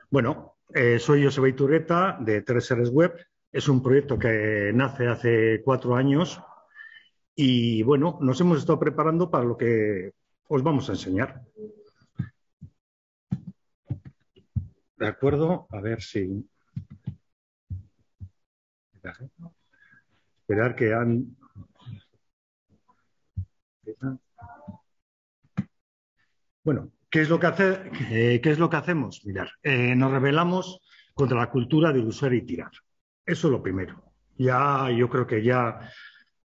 Bueno, soy Joseba Iturrieta de 3R Web. Es un proyecto que nace hace 4 años. Y bueno, nos hemos estado preparando para lo que os vamos a enseñar. ¿De acuerdo? A ver si... Esperar que han... Bueno, ¿qué es lo que hacemos? Mirad, nos rebelamos contra la cultura de usar y tirar. Eso es lo primero. Yo creo que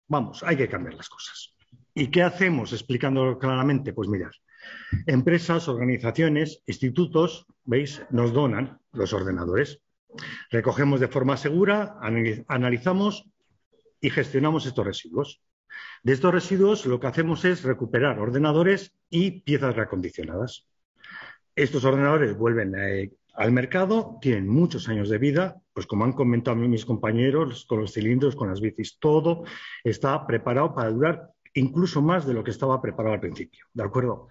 vamos, hay que cambiar las cosas. ¿Y qué hacemos? Explicándolo claramente, pues mirad, empresas, organizaciones, institutos, ¿veis? Nos donan los ordenadores. Recogemos de forma segura, analizamos y gestionamos estos residuos. De estos residuos lo que hacemos es recuperar ordenadores y piezas reacondicionadas. Estos ordenadores vuelven al mercado, tienen muchos años de vida, pues como han comentado mis compañeros, con los cilindros, con las bicis, todo está preparado para durar incluso más de lo que estaba preparado al principio, ¿de acuerdo?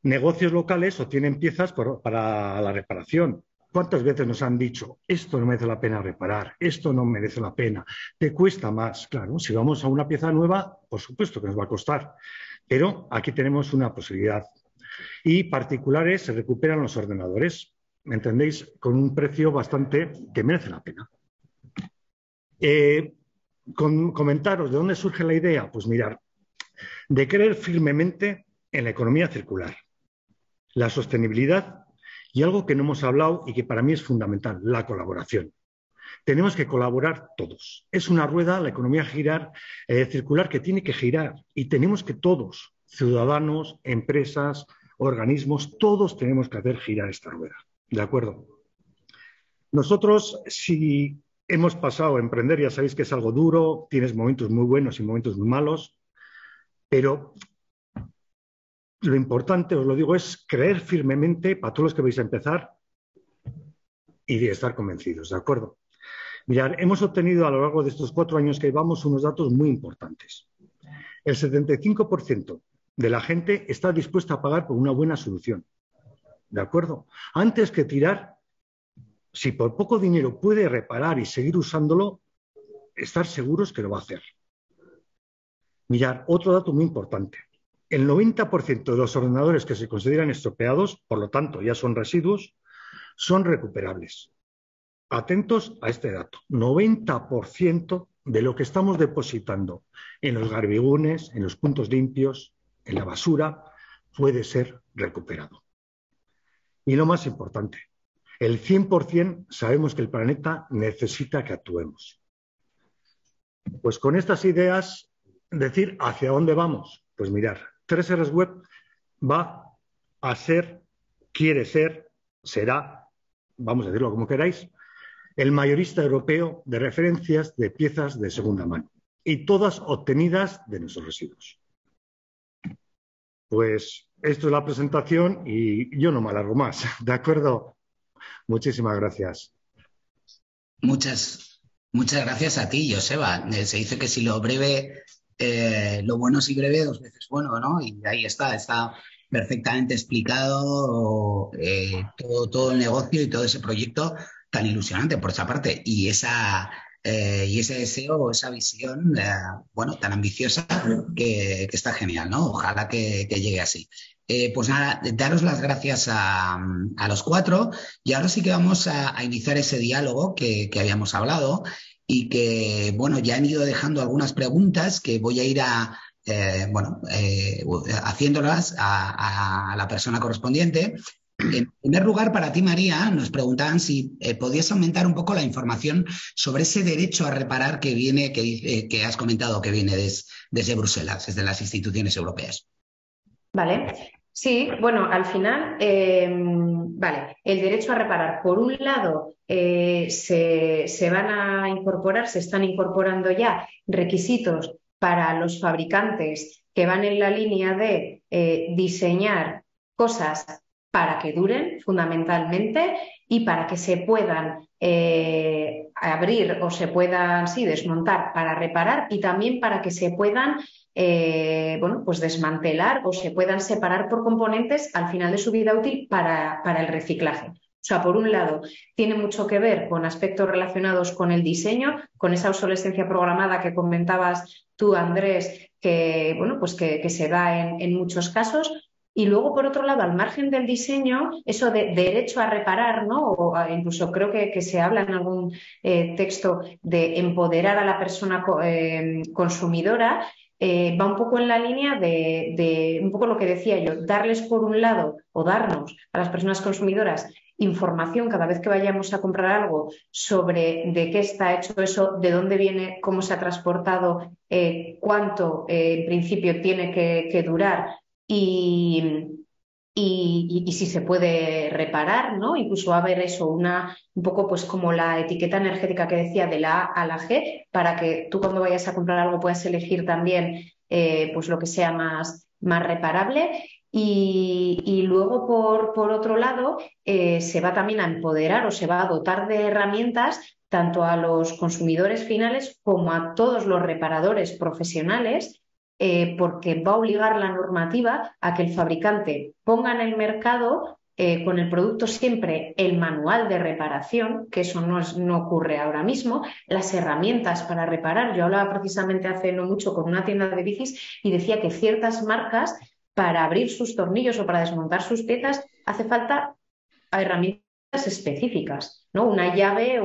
Negocios locales obtienen piezas para la reparación. ¿Cuántas veces nos han dicho, esto no merece la pena reparar, esto no merece la pena, te cuesta más? Claro, si vamos a una pieza nueva, por supuesto que nos va a costar, pero aquí tenemos una posibilidad. Y particulares se recuperan los ordenadores, ¿me entendéis? Con un precio bastante que merece la pena. Comentaros de dónde surge la idea, pues mirar, de creer firmemente en la economía circular, la sostenibilidad y algo que no hemos hablado y que para mí es fundamental, la colaboración. Tenemos que colaborar todos. Es una rueda, la economía circular, que tiene que girar y tenemos que todos, ciudadanos, empresas, organismos, todos tenemos que hacer girar esta rueda. ¿De acuerdo? Nosotros, si hemos pasado a emprender, ya sabéis que es algo duro, tienes momentos muy buenos y momentos muy malos, pero lo importante, os lo digo, es creer firmemente para todos los que vais a empezar y de estar convencidos, ¿de acuerdo? Mirad, hemos obtenido a lo largo de estos 4 años que llevamos unos datos muy importantes. El 75% de la gente está dispuesta a pagar por una buena solución, ¿de acuerdo? Antes que tirar, si por poco dinero puede reparar y seguir usándolo, estar seguros que lo va a hacer. Mirad, otro dato muy importante. El 90% de los ordenadores que se consideran estropeados, por lo tanto ya son residuos, son recuperables. Atentos a este dato. 90% de lo que estamos depositando en los garbigunes, en los puntos limpios, en la basura, puede ser recuperado. Y lo más importante, el 100% sabemos que el planeta necesita que actuemos. Pues con estas ideas, decir hacia dónde vamos. Pues mirar, 3Rs Web va a ser, quiere ser, será, vamos a decirlo como queráis, el mayorista europeo de referencias de piezas de segunda mano, y todas obtenidas de nuestros residuos. Pues esto es la presentación y yo no me alargo más, ¿de acuerdo? Muchísimas gracias. Muchas gracias a ti, Joseba. Se dice que si lo breve, lo bueno si breve, dos veces bueno, ¿no? Y ahí está perfectamente explicado todo el negocio y todo ese proyecto tan ilusionante por esa parte. Y ese deseo o esa visión, tan ambiciosa que está genial, ¿no? Ojalá que llegue así. Pues nada, daros las gracias a los cuatro, y ahora sí que vamos a iniciar ese diálogo que habíamos hablado y que, ya han ido dejando algunas preguntas que voy a ir haciéndolas a la persona correspondiente. En primer lugar, para ti, María, nos preguntaban si podías aumentar un poco la información sobre ese derecho a reparar que has comentado que viene desde Bruselas, desde las instituciones europeas. Vale. Sí, bueno, al final, vale, el derecho a reparar, por un lado, se van a incorporar, se están incorporando ya requisitos para los fabricantes que van en la línea de diseñar cosas para que duren, fundamentalmente, y para que se puedan abrir o se puedan, desmontar para reparar, y también para que se puedan pues desmantelar o se puedan separar por componentes al final de su vida útil para el reciclaje. O sea, por un lado, tiene mucho que ver con aspectos relacionados con el diseño, con esa obsolescencia programada que comentabas tú, Andrés, que se da en muchos casos. Y luego, por otro lado, al margen del diseño, eso de derecho a reparar, ¿no? O incluso creo que se habla en algún texto de empoderar a la persona consumidora. Va un poco en la línea de un poco lo que decía yo, darles por un lado o darnos a las personas consumidoras información cada vez que vayamos a comprar algo sobre de qué está hecho eso, de dónde viene, cómo se ha transportado, cuánto en principio tiene que durar y si se puede reparar, ¿no? Incluso va a haber eso, un poco pues como la etiqueta energética que decía de la A a la G, para que tú cuando vayas a comprar algo puedas elegir también pues lo que sea más reparable. Y luego, por otro lado, se va también a empoderar o se va a dotar de herramientas tanto a los consumidores finales como a todos los reparadores profesionales, porque va a obligar la normativa a que el fabricante ponga en el mercado con el producto siempre el manual de reparación, que eso no ocurre ahora mismo, las herramientas para reparar. Yo hablaba precisamente hace no mucho con una tienda de bicis y decía que ciertas marcas, para abrir sus tornillos o para desmontar sus piezas, hace falta herramientas específicas, ¿no? Una llave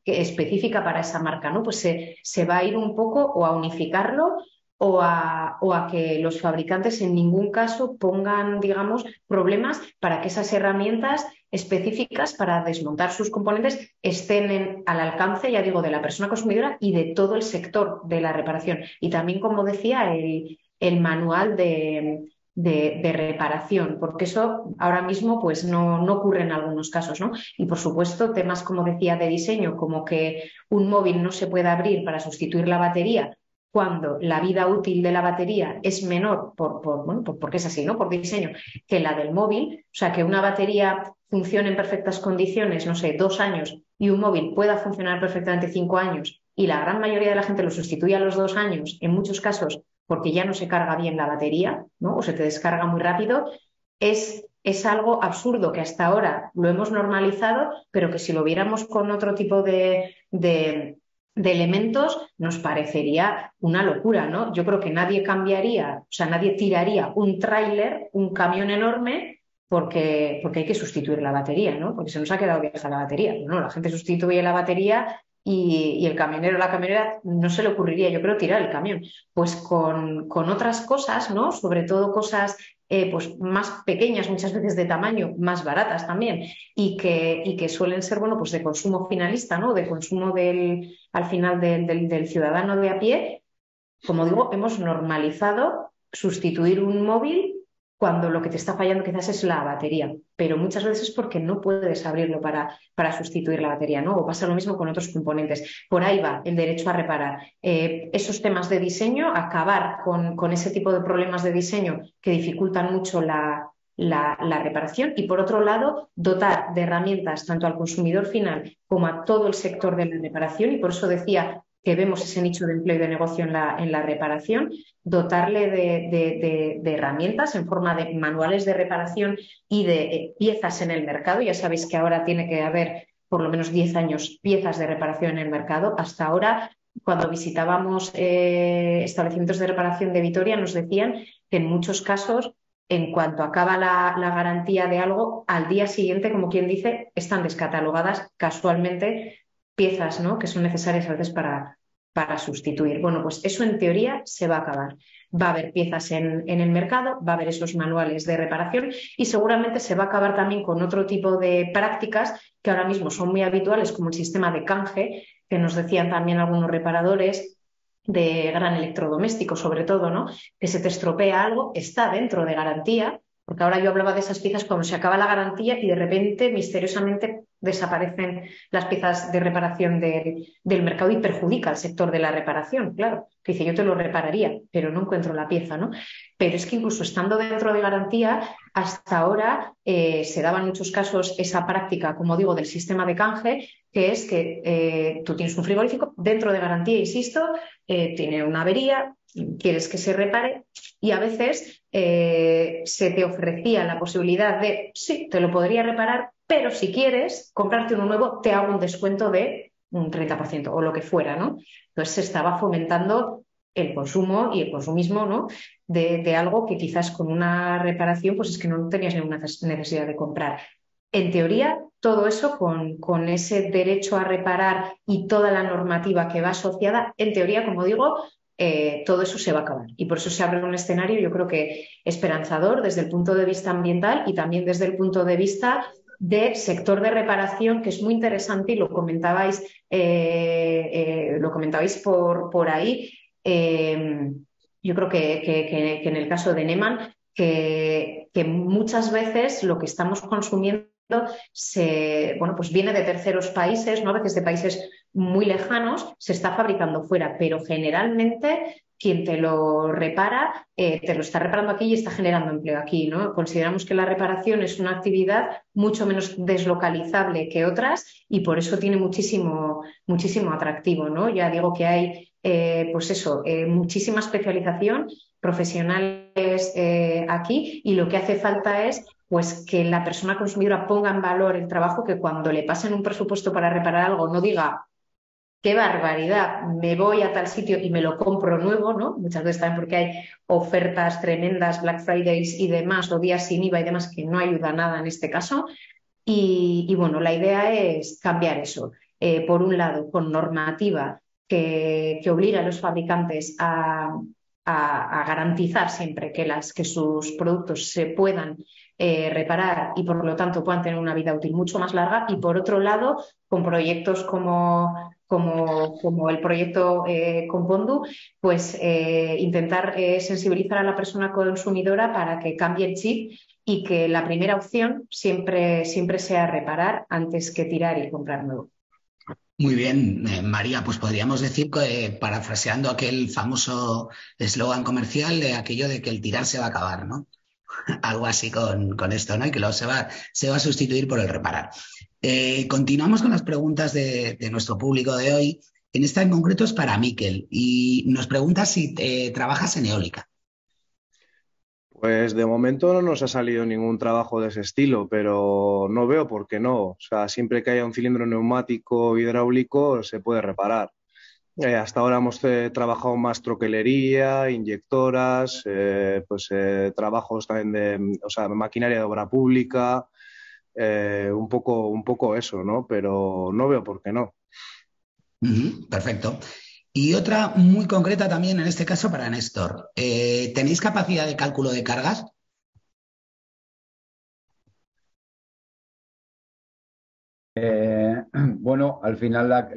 específica para esa marca, ¿no? Pues se va a ir un poco o a unificarlo o a que los fabricantes en ningún caso pongan, digamos, problemas para que esas herramientas específicas para desmontar sus componentes estén al alcance, ya digo, de la persona consumidora y de todo el sector de la reparación. Y también, como decía, el manual de reparación, porque eso ahora mismo pues no ocurre en algunos casos, ¿no? Y por supuesto temas, como decía, de diseño, como que un móvil no se pueda abrir para sustituir la batería cuando la vida útil de la batería es menor, porque es así, ¿no? Por diseño, que la del móvil. O sea, que una batería funcione en perfectas condiciones, no sé, 2 años, y un móvil pueda funcionar perfectamente 5 años, y la gran mayoría de la gente lo sustituye a los 2 años, en muchos casos porque ya no se carga bien la batería, ¿no? O se te descarga muy rápido, es algo absurdo que hasta ahora lo hemos normalizado, pero que si lo viéramos con otro tipo de elementos nos parecería una locura, ¿no? Yo creo que nadie cambiaría, o sea, nadie tiraría un tráiler, un camión enorme, porque hay que sustituir la batería, ¿no? Porque se nos ha quedado vieja la batería. No, la gente sustituye la batería y el camionero o la camionera no se le ocurriría, yo creo, tirar el camión. Pues con otras cosas, ¿no? Sobre todo cosas pues más pequeñas muchas veces de tamaño, más baratas también, y que suelen ser, bueno, pues de consumo finalista, ¿no? De consumo al final del ciudadano de a pie. Como digo, hemos normalizado sustituir un móvil cuando lo que te está fallando quizás es la batería, pero muchas veces porque no puedes abrirlo para sustituir la batería, ¿no? O pasa lo mismo con otros componentes. Por ahí va el derecho a reparar. Esos temas de diseño, acabar con ese tipo de problemas de diseño que dificultan mucho la reparación, y por otro lado dotar de herramientas tanto al consumidor final como a todo el sector de la reparación, y por eso decía que vemos ese nicho de empleo y de negocio en la reparación, dotarle de herramientas en forma de manuales de reparación y de piezas en el mercado. Ya sabéis que ahora tiene que haber por lo menos 10 años piezas de reparación en el mercado. Hasta ahora, cuando visitábamos establecimientos de reparación de Vitoria, nos decían que en muchos casos, en cuanto acaba la garantía de algo, al día siguiente, como quien dice, están descatalogadas casualmente piezas, ¿no?, que son necesarias a veces para sustituir. Bueno, pues eso en teoría se va a acabar. Va a haber piezas en el mercado, va a haber esos manuales de reparación y seguramente se va a acabar también con otro tipo de prácticas que ahora mismo son muy habituales, como el sistema de canje, que nos decían también algunos reparadores de gran electrodoméstico, sobre todo, ¿no?, que se te estropea algo, está dentro de garantía, porque ahora yo hablaba de esas piezas cuando se acaba la garantía y de repente, misteriosamente, desaparecen las piezas de reparación del mercado y perjudica al sector de la reparación, claro. Que dice, yo te lo repararía, pero no encuentro la pieza, ¿no? Pero es que incluso estando dentro de garantía, hasta ahora se daba en muchos casos esa práctica, como digo, del sistema de canje, que es que tú tienes un frigorífico dentro de garantía, insisto, tiene una avería, quieres que se repare y a veces se te ofrecía la posibilidad de, sí, te lo podría reparar, pero si quieres comprarte uno nuevo, te hago un descuento de un 30% o lo que fuera, ¿no? Entonces se estaba fomentando el consumo y el consumismo, ¿no?, de algo que quizás con una reparación pues es que no tenías ninguna necesidad de comprar. En teoría, todo eso con ese derecho a reparar y toda la normativa que va asociada, en teoría, como digo, todo eso se va a acabar. Y por eso se abre un escenario, yo creo que esperanzador desde el punto de vista ambiental y también desde el punto de vista de sector de reparación, que es muy interesante y lo comentabais por ahí. Yo creo que en el caso de Neman, que muchas veces lo que estamos consumiendo pues viene de terceros países, ¿no?, a veces de países muy lejanos, se está fabricando fuera, pero generalmente quien te lo repara, te lo está reparando aquí y está generando empleo aquí, ¿no? Consideramos que la reparación es una actividad mucho menos deslocalizable que otras y por eso tiene muchísimo atractivo, ¿no? Ya digo que hay, muchísima especialización, profesionales aquí, y lo que hace falta es pues que la persona consumidora ponga en valor el trabajo, que cuando le pasen un presupuesto para reparar algo no diga qué barbaridad, me voy a tal sitio y me lo compro nuevo, ¿no? Muchas veces también porque hay ofertas tremendas, Black Fridays y demás, o días sin IVA y demás, que no ayuda nada en este caso. Y bueno, la idea es cambiar eso. Por un lado, con normativa que obliga a los fabricantes a garantizar siempre que sus productos se puedan reparar y por lo tanto puedan tener una vida útil mucho más larga, y por otro lado con proyectos como el proyecto Compondu, pues intentar sensibilizar a la persona consumidora para que cambie el chip y que la primera opción siempre sea reparar antes que tirar y comprar nuevo. Muy bien, María, pues podríamos decir que, parafraseando aquel famoso eslogan comercial, de aquello de que el tirar se va a acabar, ¿no? Algo así con esto, ¿no? Y que luego se va a sustituir por el reparar. Continuamos con las preguntas de nuestro público de hoy. En esta en concreto es para Miquel y nos pregunta si trabajas en eólica. Pues de momento no nos ha salido ningún trabajo de ese estilo, pero no veo por qué no. O sea, siempre que haya un cilindro neumático hidráulico se puede reparar. Hasta ahora hemos trabajado más troquelería, inyectoras, trabajos también de maquinaria de obra pública, un poco eso, ¿no? Pero no veo por qué no. Perfecto. Y otra muy concreta también, en este caso para Néstor. ¿Tenéis capacidad de cálculo de cargas? Bueno, al final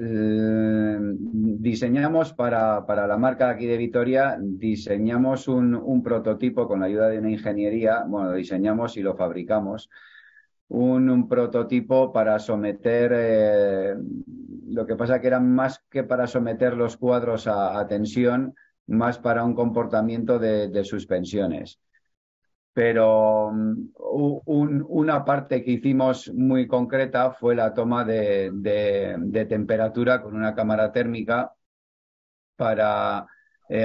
diseñamos para la marca aquí de Vitoria, diseñamos un prototipo con la ayuda de una ingeniería, bueno, lo diseñamos y lo fabricamos, un prototipo para someter, lo que pasa que era más que para someter los cuadros a tensión, más para un comportamiento de suspensiones. Pero una parte que hicimos muy concreta fue la toma de temperatura con una cámara térmica para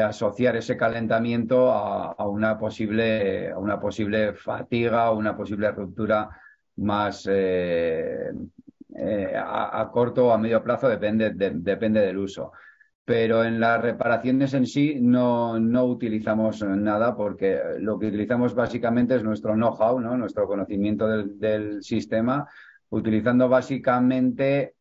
asociar ese calentamiento a una posible fatiga o una posible ruptura más a corto o a medio plazo, depende del uso. Pero en las reparaciones en sí no utilizamos nada, porque lo que utilizamos básicamente es nuestro know-how, ¿no? Nuestro conocimiento del sistema, utilizando básicamente,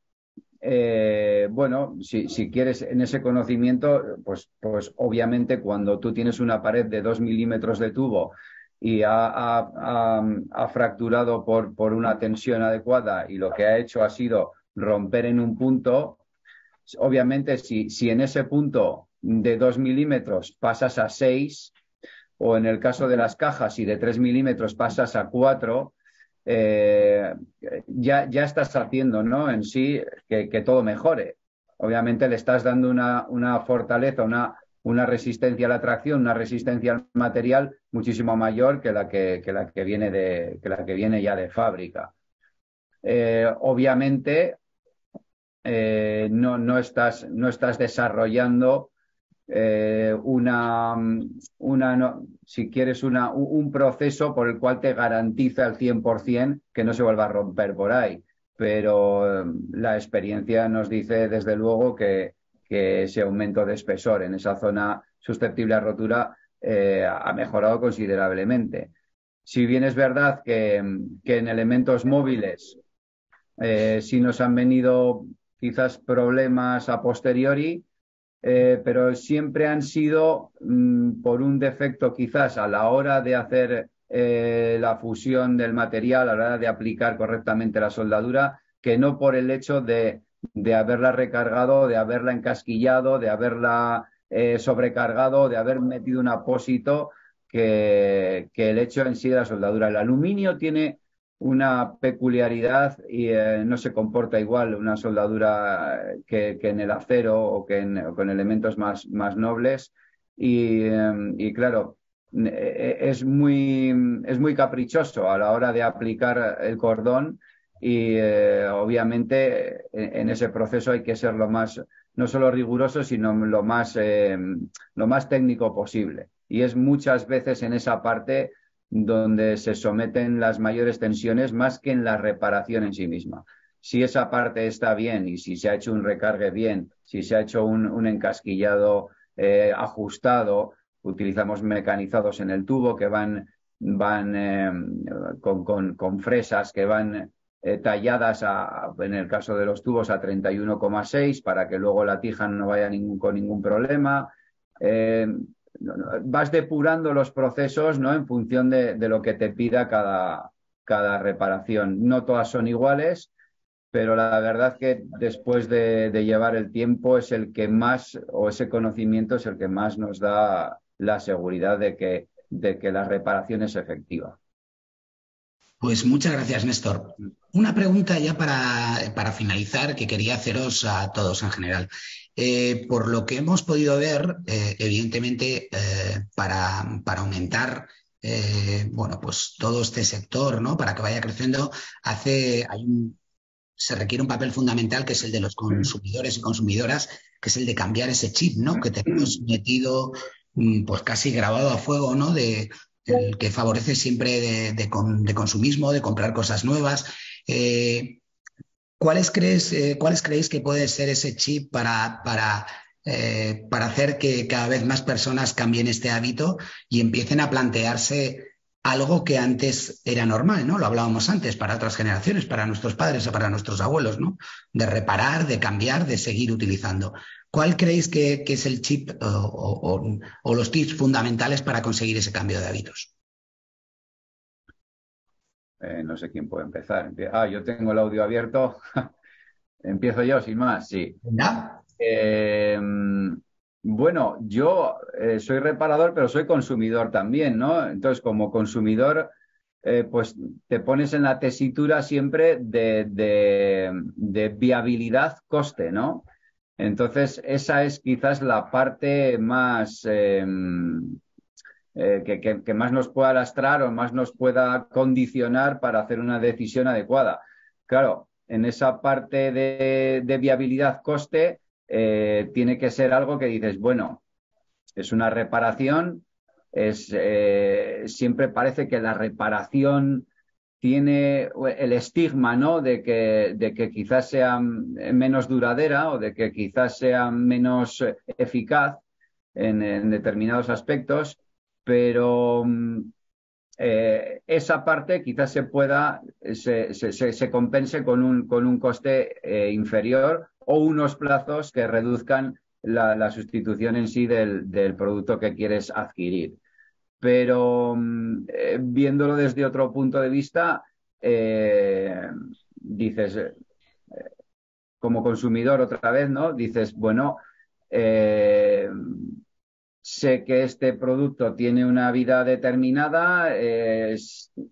bueno, si quieres en ese conocimiento, pues obviamente cuando tú tienes una pared de 2 milímetros de tubo y ha fracturado por una tensión adecuada y lo que ha hecho ha sido romper en un punto. Obviamente, si en ese punto de 2 milímetros pasas a 6, o en el caso de las cajas, si de 3 milímetros pasas a 4, ya estás haciendo, ¿no?, en sí que todo mejore. Obviamente le estás dando una fortaleza, una resistencia a la tracción, una resistencia al material muchísimo mayor que la que viene ya de fábrica. Obviamente, no estás desarrollando si quieres un proceso por el cual te garantiza al 100% que no se vuelva a romper por ahí. Pero la experiencia nos dice desde luego que ese aumento de espesor en esa zona susceptible a rotura ha mejorado considerablemente. Si bien es verdad que en elementos móviles sí nos han venido quizás problemas a posteriori, pero siempre han sido por un defecto quizás a la hora de hacer la fusión del material, a la hora de aplicar correctamente la soldadura, que no por el hecho de haberla recargado, de haberla encasquillado, de haberla sobrecargado, de haber metido un apósito, que el hecho en sí de la soldadura. El aluminio tiene una peculiaridad y no se comporta igual una soldadura que en el acero o con elementos más nobles, y claro, es muy caprichoso a la hora de aplicar el cordón, y obviamente en ese proceso hay que ser no solo riguroso, sino lo más técnico posible, y es muchas veces en esa parte donde se someten las mayores tensiones, más que en la reparación en sí misma. Si esa parte está bien y si se ha hecho un recargue bien, si se ha hecho un encasquillado ajustado, utilizamos mecanizados en el tubo que van con fresas que van talladas en el caso de los tubos a 31,6 para que luego la tija no vaya con ningún problema. Vas depurando los procesos, ¿no?, en función de lo que te pida cada reparación. No todas son iguales, pero la verdad que después de llevar el tiempo es el que más, o ese conocimiento es el que más nos da la seguridad de que la reparación es efectiva. Pues muchas gracias, Néstor. Una pregunta ya para finalizar que quería haceros a todos en general. Por lo que hemos podido ver, evidentemente, para aumentar bueno, pues todo este sector, ¿no?, para que vaya creciendo, se requiere un papel fundamental, que es el de los consumidores y consumidoras, que es el de cambiar ese chip, ¿no?, que tenemos metido, pues casi grabado a fuego, ¿no?, el que favorece siempre de consumismo, de comprar cosas nuevas. ¿Cuáles creéis que puede ser ese chip para hacer que cada vez más personas cambien este hábito y empiecen a plantearse algo que antes era normal, ¿no? Lo hablábamos antes, para otras generaciones, para nuestros padres o para nuestros abuelos, ¿no?, de reparar, de cambiar, de seguir utilizando? ¿Cuál creéis que es el chip o los tips fundamentales para conseguir ese cambio de hábitos? No sé quién puede empezar. Yo tengo el audio abierto. Empiezo yo, sin más, sí. ¿Ya? Bueno, yo soy reparador, pero soy consumidor también, ¿no? Entonces, como consumidor, pues te pones en la tesitura siempre de viabilidad-coste, ¿no? Entonces, esa es quizás la parte más que más nos pueda lastrar o más nos pueda condicionar para hacer una decisión adecuada. Claro, en esa parte de viabilidad-coste tiene que ser algo que dices, bueno, es una reparación, siempre parece que la reparación tiene el estigma, ¿no? de que quizás sea menos duradera o de que quizás sea menos eficaz en determinados aspectos, pero esa parte quizás se compense con un coste inferior o unos plazos que reduzcan la sustitución en sí del producto que quieres adquirir. Pero viéndolo desde otro punto de vista, dices, como consumidor otra vez, ¿no? Dices, bueno, sé que este producto tiene una vida determinada,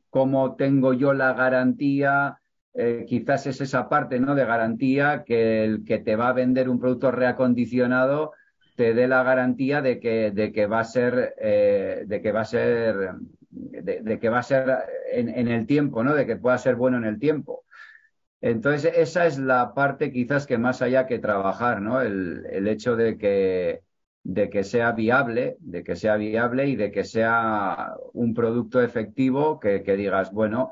¿cómo tengo yo la garantía? Quizás es esa parte, ¿no? de garantía que el que te va a vender un producto reacondicionado te dé la garantía de que va a ser en el tiempo, ¿no? De que pueda ser bueno en el tiempo. Entonces, esa es la parte quizás que más haya que trabajar, ¿no? El hecho de que sea viable, y de que sea un producto efectivo que digas, bueno,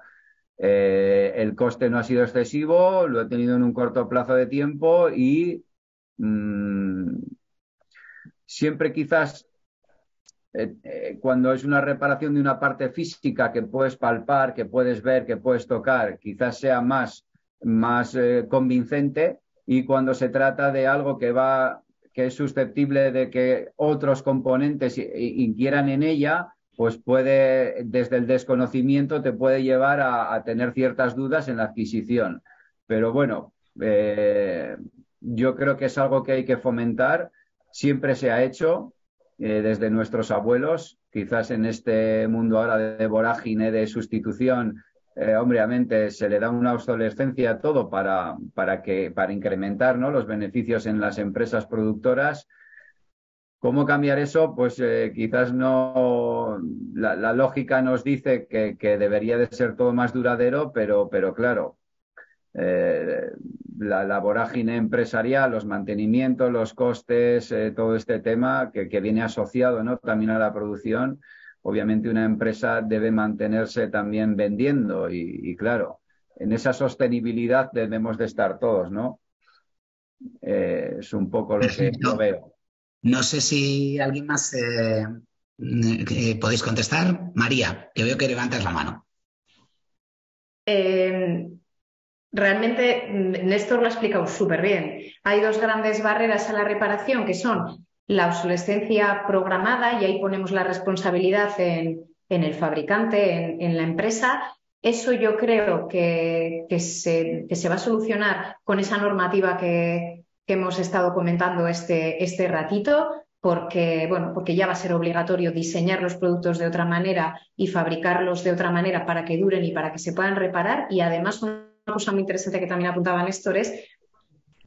el coste no ha sido excesivo, lo he tenido en un corto plazo de tiempo y siempre quizás cuando es una reparación de una parte física que puedes palpar, que puedes ver, que puedes tocar, quizás sea más convincente, y cuando se trata de algo que es susceptible de que otros componentes inquieran en ella, pues puede, desde el desconocimiento, te puede llevar a tener ciertas dudas en la adquisición. Pero bueno, yo creo que es algo que hay que fomentar, siempre se ha hecho desde nuestros abuelos, quizás en este mundo ahora de vorágine, de sustitución, obviamente se le da una obsolescencia a todo para incrementar, ¿no? los beneficios en las empresas productoras. ¿Cómo cambiar eso? Pues quizás no. La lógica nos dice que debería de ser todo más duradero, pero claro, la vorágine empresarial, los mantenimientos, los costes, todo este tema que viene asociado, ¿no? también a la producción. Obviamente una empresa debe mantenerse también vendiendo y claro, en esa sostenibilidad debemos de estar todos, ¿no? Es un poco lo que yo veo. No sé si alguien más podéis contestar. María, que veo que levantas la mano. Realmente Néstor lo ha explicado súper bien. Hay dos grandes barreras a la reparación, que son la obsolescencia programada, y ahí ponemos la responsabilidad en el fabricante, en la empresa. Eso yo creo que se va a solucionar con esa normativa que hemos estado comentando este ratito, porque ya va a ser obligatorio diseñar los productos de otra manera y fabricarlos de otra manera para que duren y para que se puedan reparar. Y además, una cosa muy interesante que también apuntaba Néstor es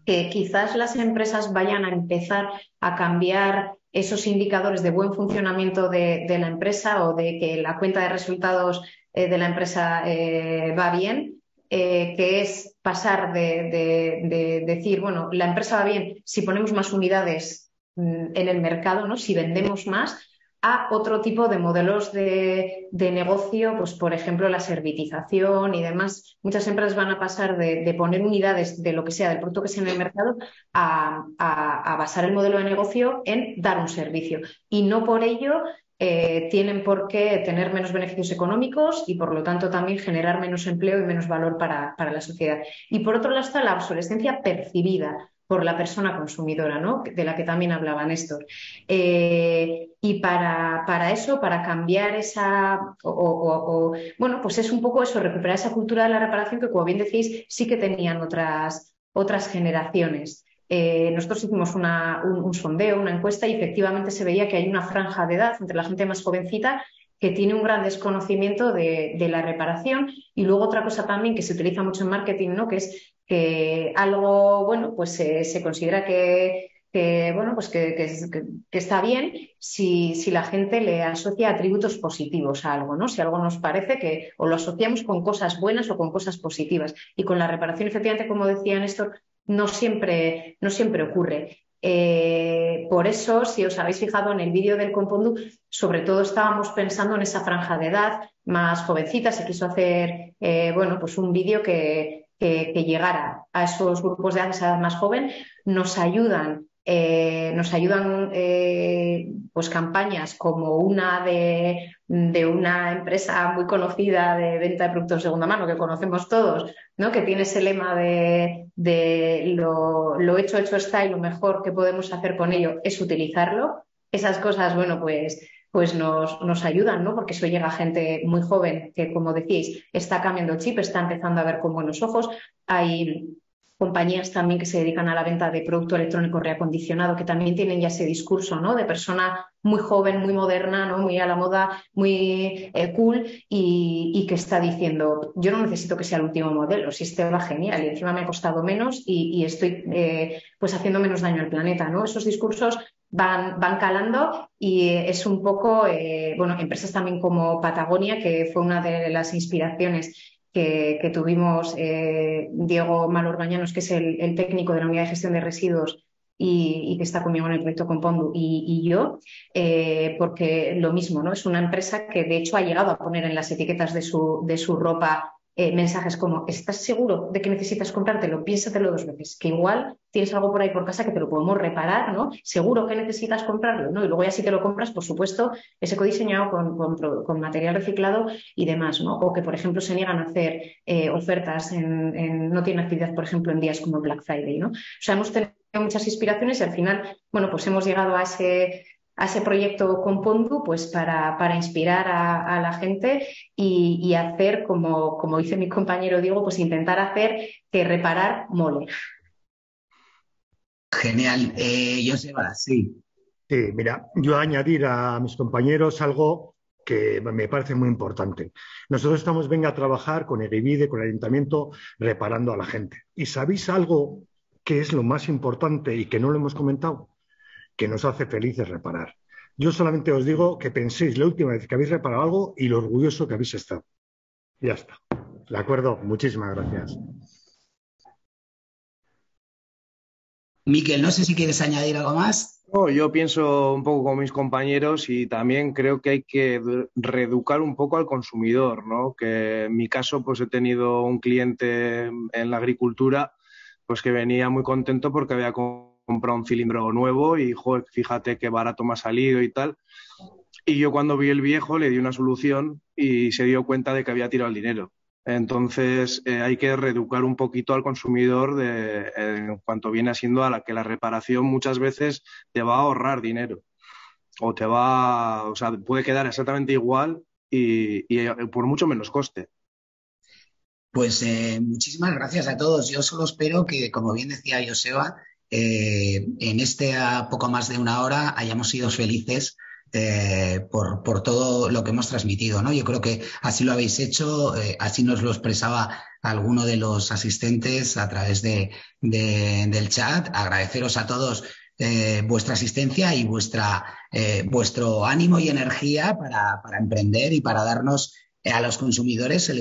que quizás las empresas vayan a empezar a cambiar esos indicadores de buen funcionamiento de la empresa, o de que la cuenta de resultados de la empresa va bien, que es pasar de decir, bueno, la empresa va bien si ponemos más unidades en el mercado, ¿no? Si vendemos más, a otro tipo de modelos de negocio, pues por ejemplo la servitización y demás. Muchas empresas van a pasar de poner unidades de lo que sea, del producto que sea en el mercado, a basar el modelo de negocio en dar un servicio. Y no por ello tienen por qué tener menos beneficios económicos y por lo tanto también generar menos empleo y menos valor para la sociedad. Y por otro lado está la obsolescencia percibida. por la persona consumidora, ¿no? De la que también hablaba Néstor. Y para eso, para cambiar esa, bueno, pues es un poco eso, recuperar esa cultura de la reparación que, como bien decís, sí que tenían otras generaciones. Nosotros hicimos un sondeo, una encuesta, y efectivamente se veía que hay una franja de edad entre la gente más jovencita que tiene un gran desconocimiento de la reparación. Y luego otra cosa también que se utiliza mucho en marketing, ¿no? Que es que algo, bueno, pues se considera que está bien si la gente le asocia atributos positivos a algo, ¿no? Si algo nos parece que o lo asociamos con cosas buenas o con cosas positivas. Y con la reparación, efectivamente, como decía Néstor, no siempre ocurre. Por eso, si os habéis fijado en el vídeo del Compondu, sobre todo estábamos pensando en esa franja de edad más jovencita. Se quiso hacer pues un vídeo que llegara a esos grupos de edad, esa edad más joven. Nos ayudan pues campañas como una de una empresa muy conocida de venta de productos de segunda mano que conocemos todos, ¿no? Que tiene ese lema de lo hecho está, y lo mejor que podemos hacer con ello es utilizarlo. Esas cosas, bueno, pues nos ayudan, ¿no? Porque eso llega a gente muy joven que, como decíais, está cambiando el chip, está empezando a ver con buenos ojos. Hay compañías también que se dedican a la venta de producto electrónico reacondicionado, que también tienen ya ese discurso, ¿no? De persona muy joven, muy moderna, ¿no? Muy a la moda, muy cool, y que está diciendo: yo no necesito que sea el último modelo, si este va genial y encima me ha costado menos y estoy pues haciendo menos daño al planeta, ¿no? Esos discursos van calando, y es un poco, empresas también como Patagonia, que fue una de las inspiraciones que tuvimos, Diego Malorbañanos, que es el técnico de la unidad de gestión de residuos y que está conmigo en el proyecto Compondu, y yo, porque lo mismo, ¿no? Es una empresa que de hecho ha llegado a poner en las etiquetas de su ropa mensajes como: ¿estás seguro de que necesitas comprártelo? Piénsatelo 2 veces, que igual tienes algo por ahí por casa que te lo podemos reparar, ¿no? ¿Seguro que necesitas comprarlo? ¿No? Y luego ya si te lo compras, por supuesto, es ecodiseñado con material reciclado y demás, ¿no? O que, por ejemplo, se niegan a hacer ofertas no tienen actividad, por ejemplo, en días como Black Friday, ¿no? O sea, hemos tenido muchas inspiraciones y al final, bueno, pues hemos llegado a ese proyecto Compondu, pues para inspirar a la gente y hacer, como dice mi compañero Diego, pues intentar hacer que reparar mole. Genial. Joseba, sí. Sí, mira, yo añadir a mis compañeros algo que me parece muy importante. Nosotros estamos, venga, a trabajar con Egivide, con el Ayuntamiento, reparando a la gente. ¿Y sabéis algo que es lo más importante y que no lo hemos comentado? Que nos hace felices reparar. Yo solamente os digo que penséis la última vez que habéis reparado algo y lo orgulloso que habéis estado. Ya está. ¿De acuerdo? Muchísimas gracias. Miquel, no sé si quieres añadir algo más. No, yo pienso un poco con mis compañeros y también creo que hay que reeducar un poco al consumidor, ¿no? Que en mi caso, pues he tenido un cliente en la agricultura, pues que venía muy contento porque había comprado un cilindro nuevo y, joder, fíjate qué barato me ha salido y tal. Y yo, cuando vi el viejo, le di una solución y se dio cuenta de que había tirado el dinero. Entonces hay que reeducar un poquito al consumidor en cuanto viene siendo a que la reparación muchas veces te va a ahorrar dinero o puede quedar exactamente igual y por mucho menos coste. Pues muchísimas gracias a todos. Yo solo espero que, como bien decía Joseba, en a poco más de 1 hora hayamos sido felices por todo lo que hemos transmitido, ¿no? Yo creo que así lo habéis hecho, así nos lo expresaba alguno de los asistentes a través del chat. Agradeceros a todos vuestra asistencia y vuestro ánimo y energía para emprender y para darnos a los consumidores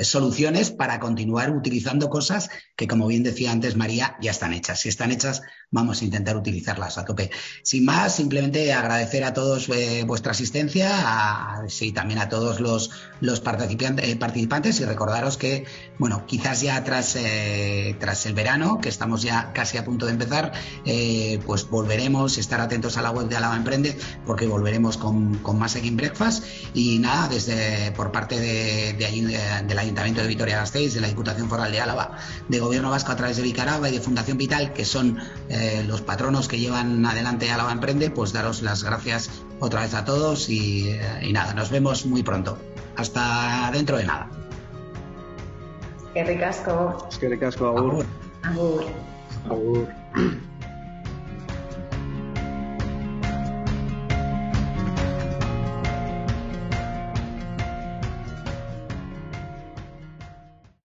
soluciones para continuar utilizando cosas que, como bien decía antes María, ya están hechas. Si están hechas, vamos a intentar utilizarlas a tope. Sin más, simplemente agradecer a todos vuestra asistencia, también a todos los participantes, y recordaros que, bueno, quizás ya tras el verano, que estamos ya casi a punto de empezar, pues volveremos a estar atentos a la web de Álava Emprende, porque volveremos con más Ekin Breakfast. Y nada, por parte de allí del Ayuntamiento de Vitoria-Gasteiz, de la Diputación Foral de Álava, de Gobierno Vasco a través de Vicaraba y de Fundación Vital, que son los patronos que llevan adelante Álava Emprende, pues daros las gracias otra vez a todos y nada, nos vemos muy pronto. Hasta dentro de nada. Eskerrik asko. Eskerrik asko, agur. Agur. Agur.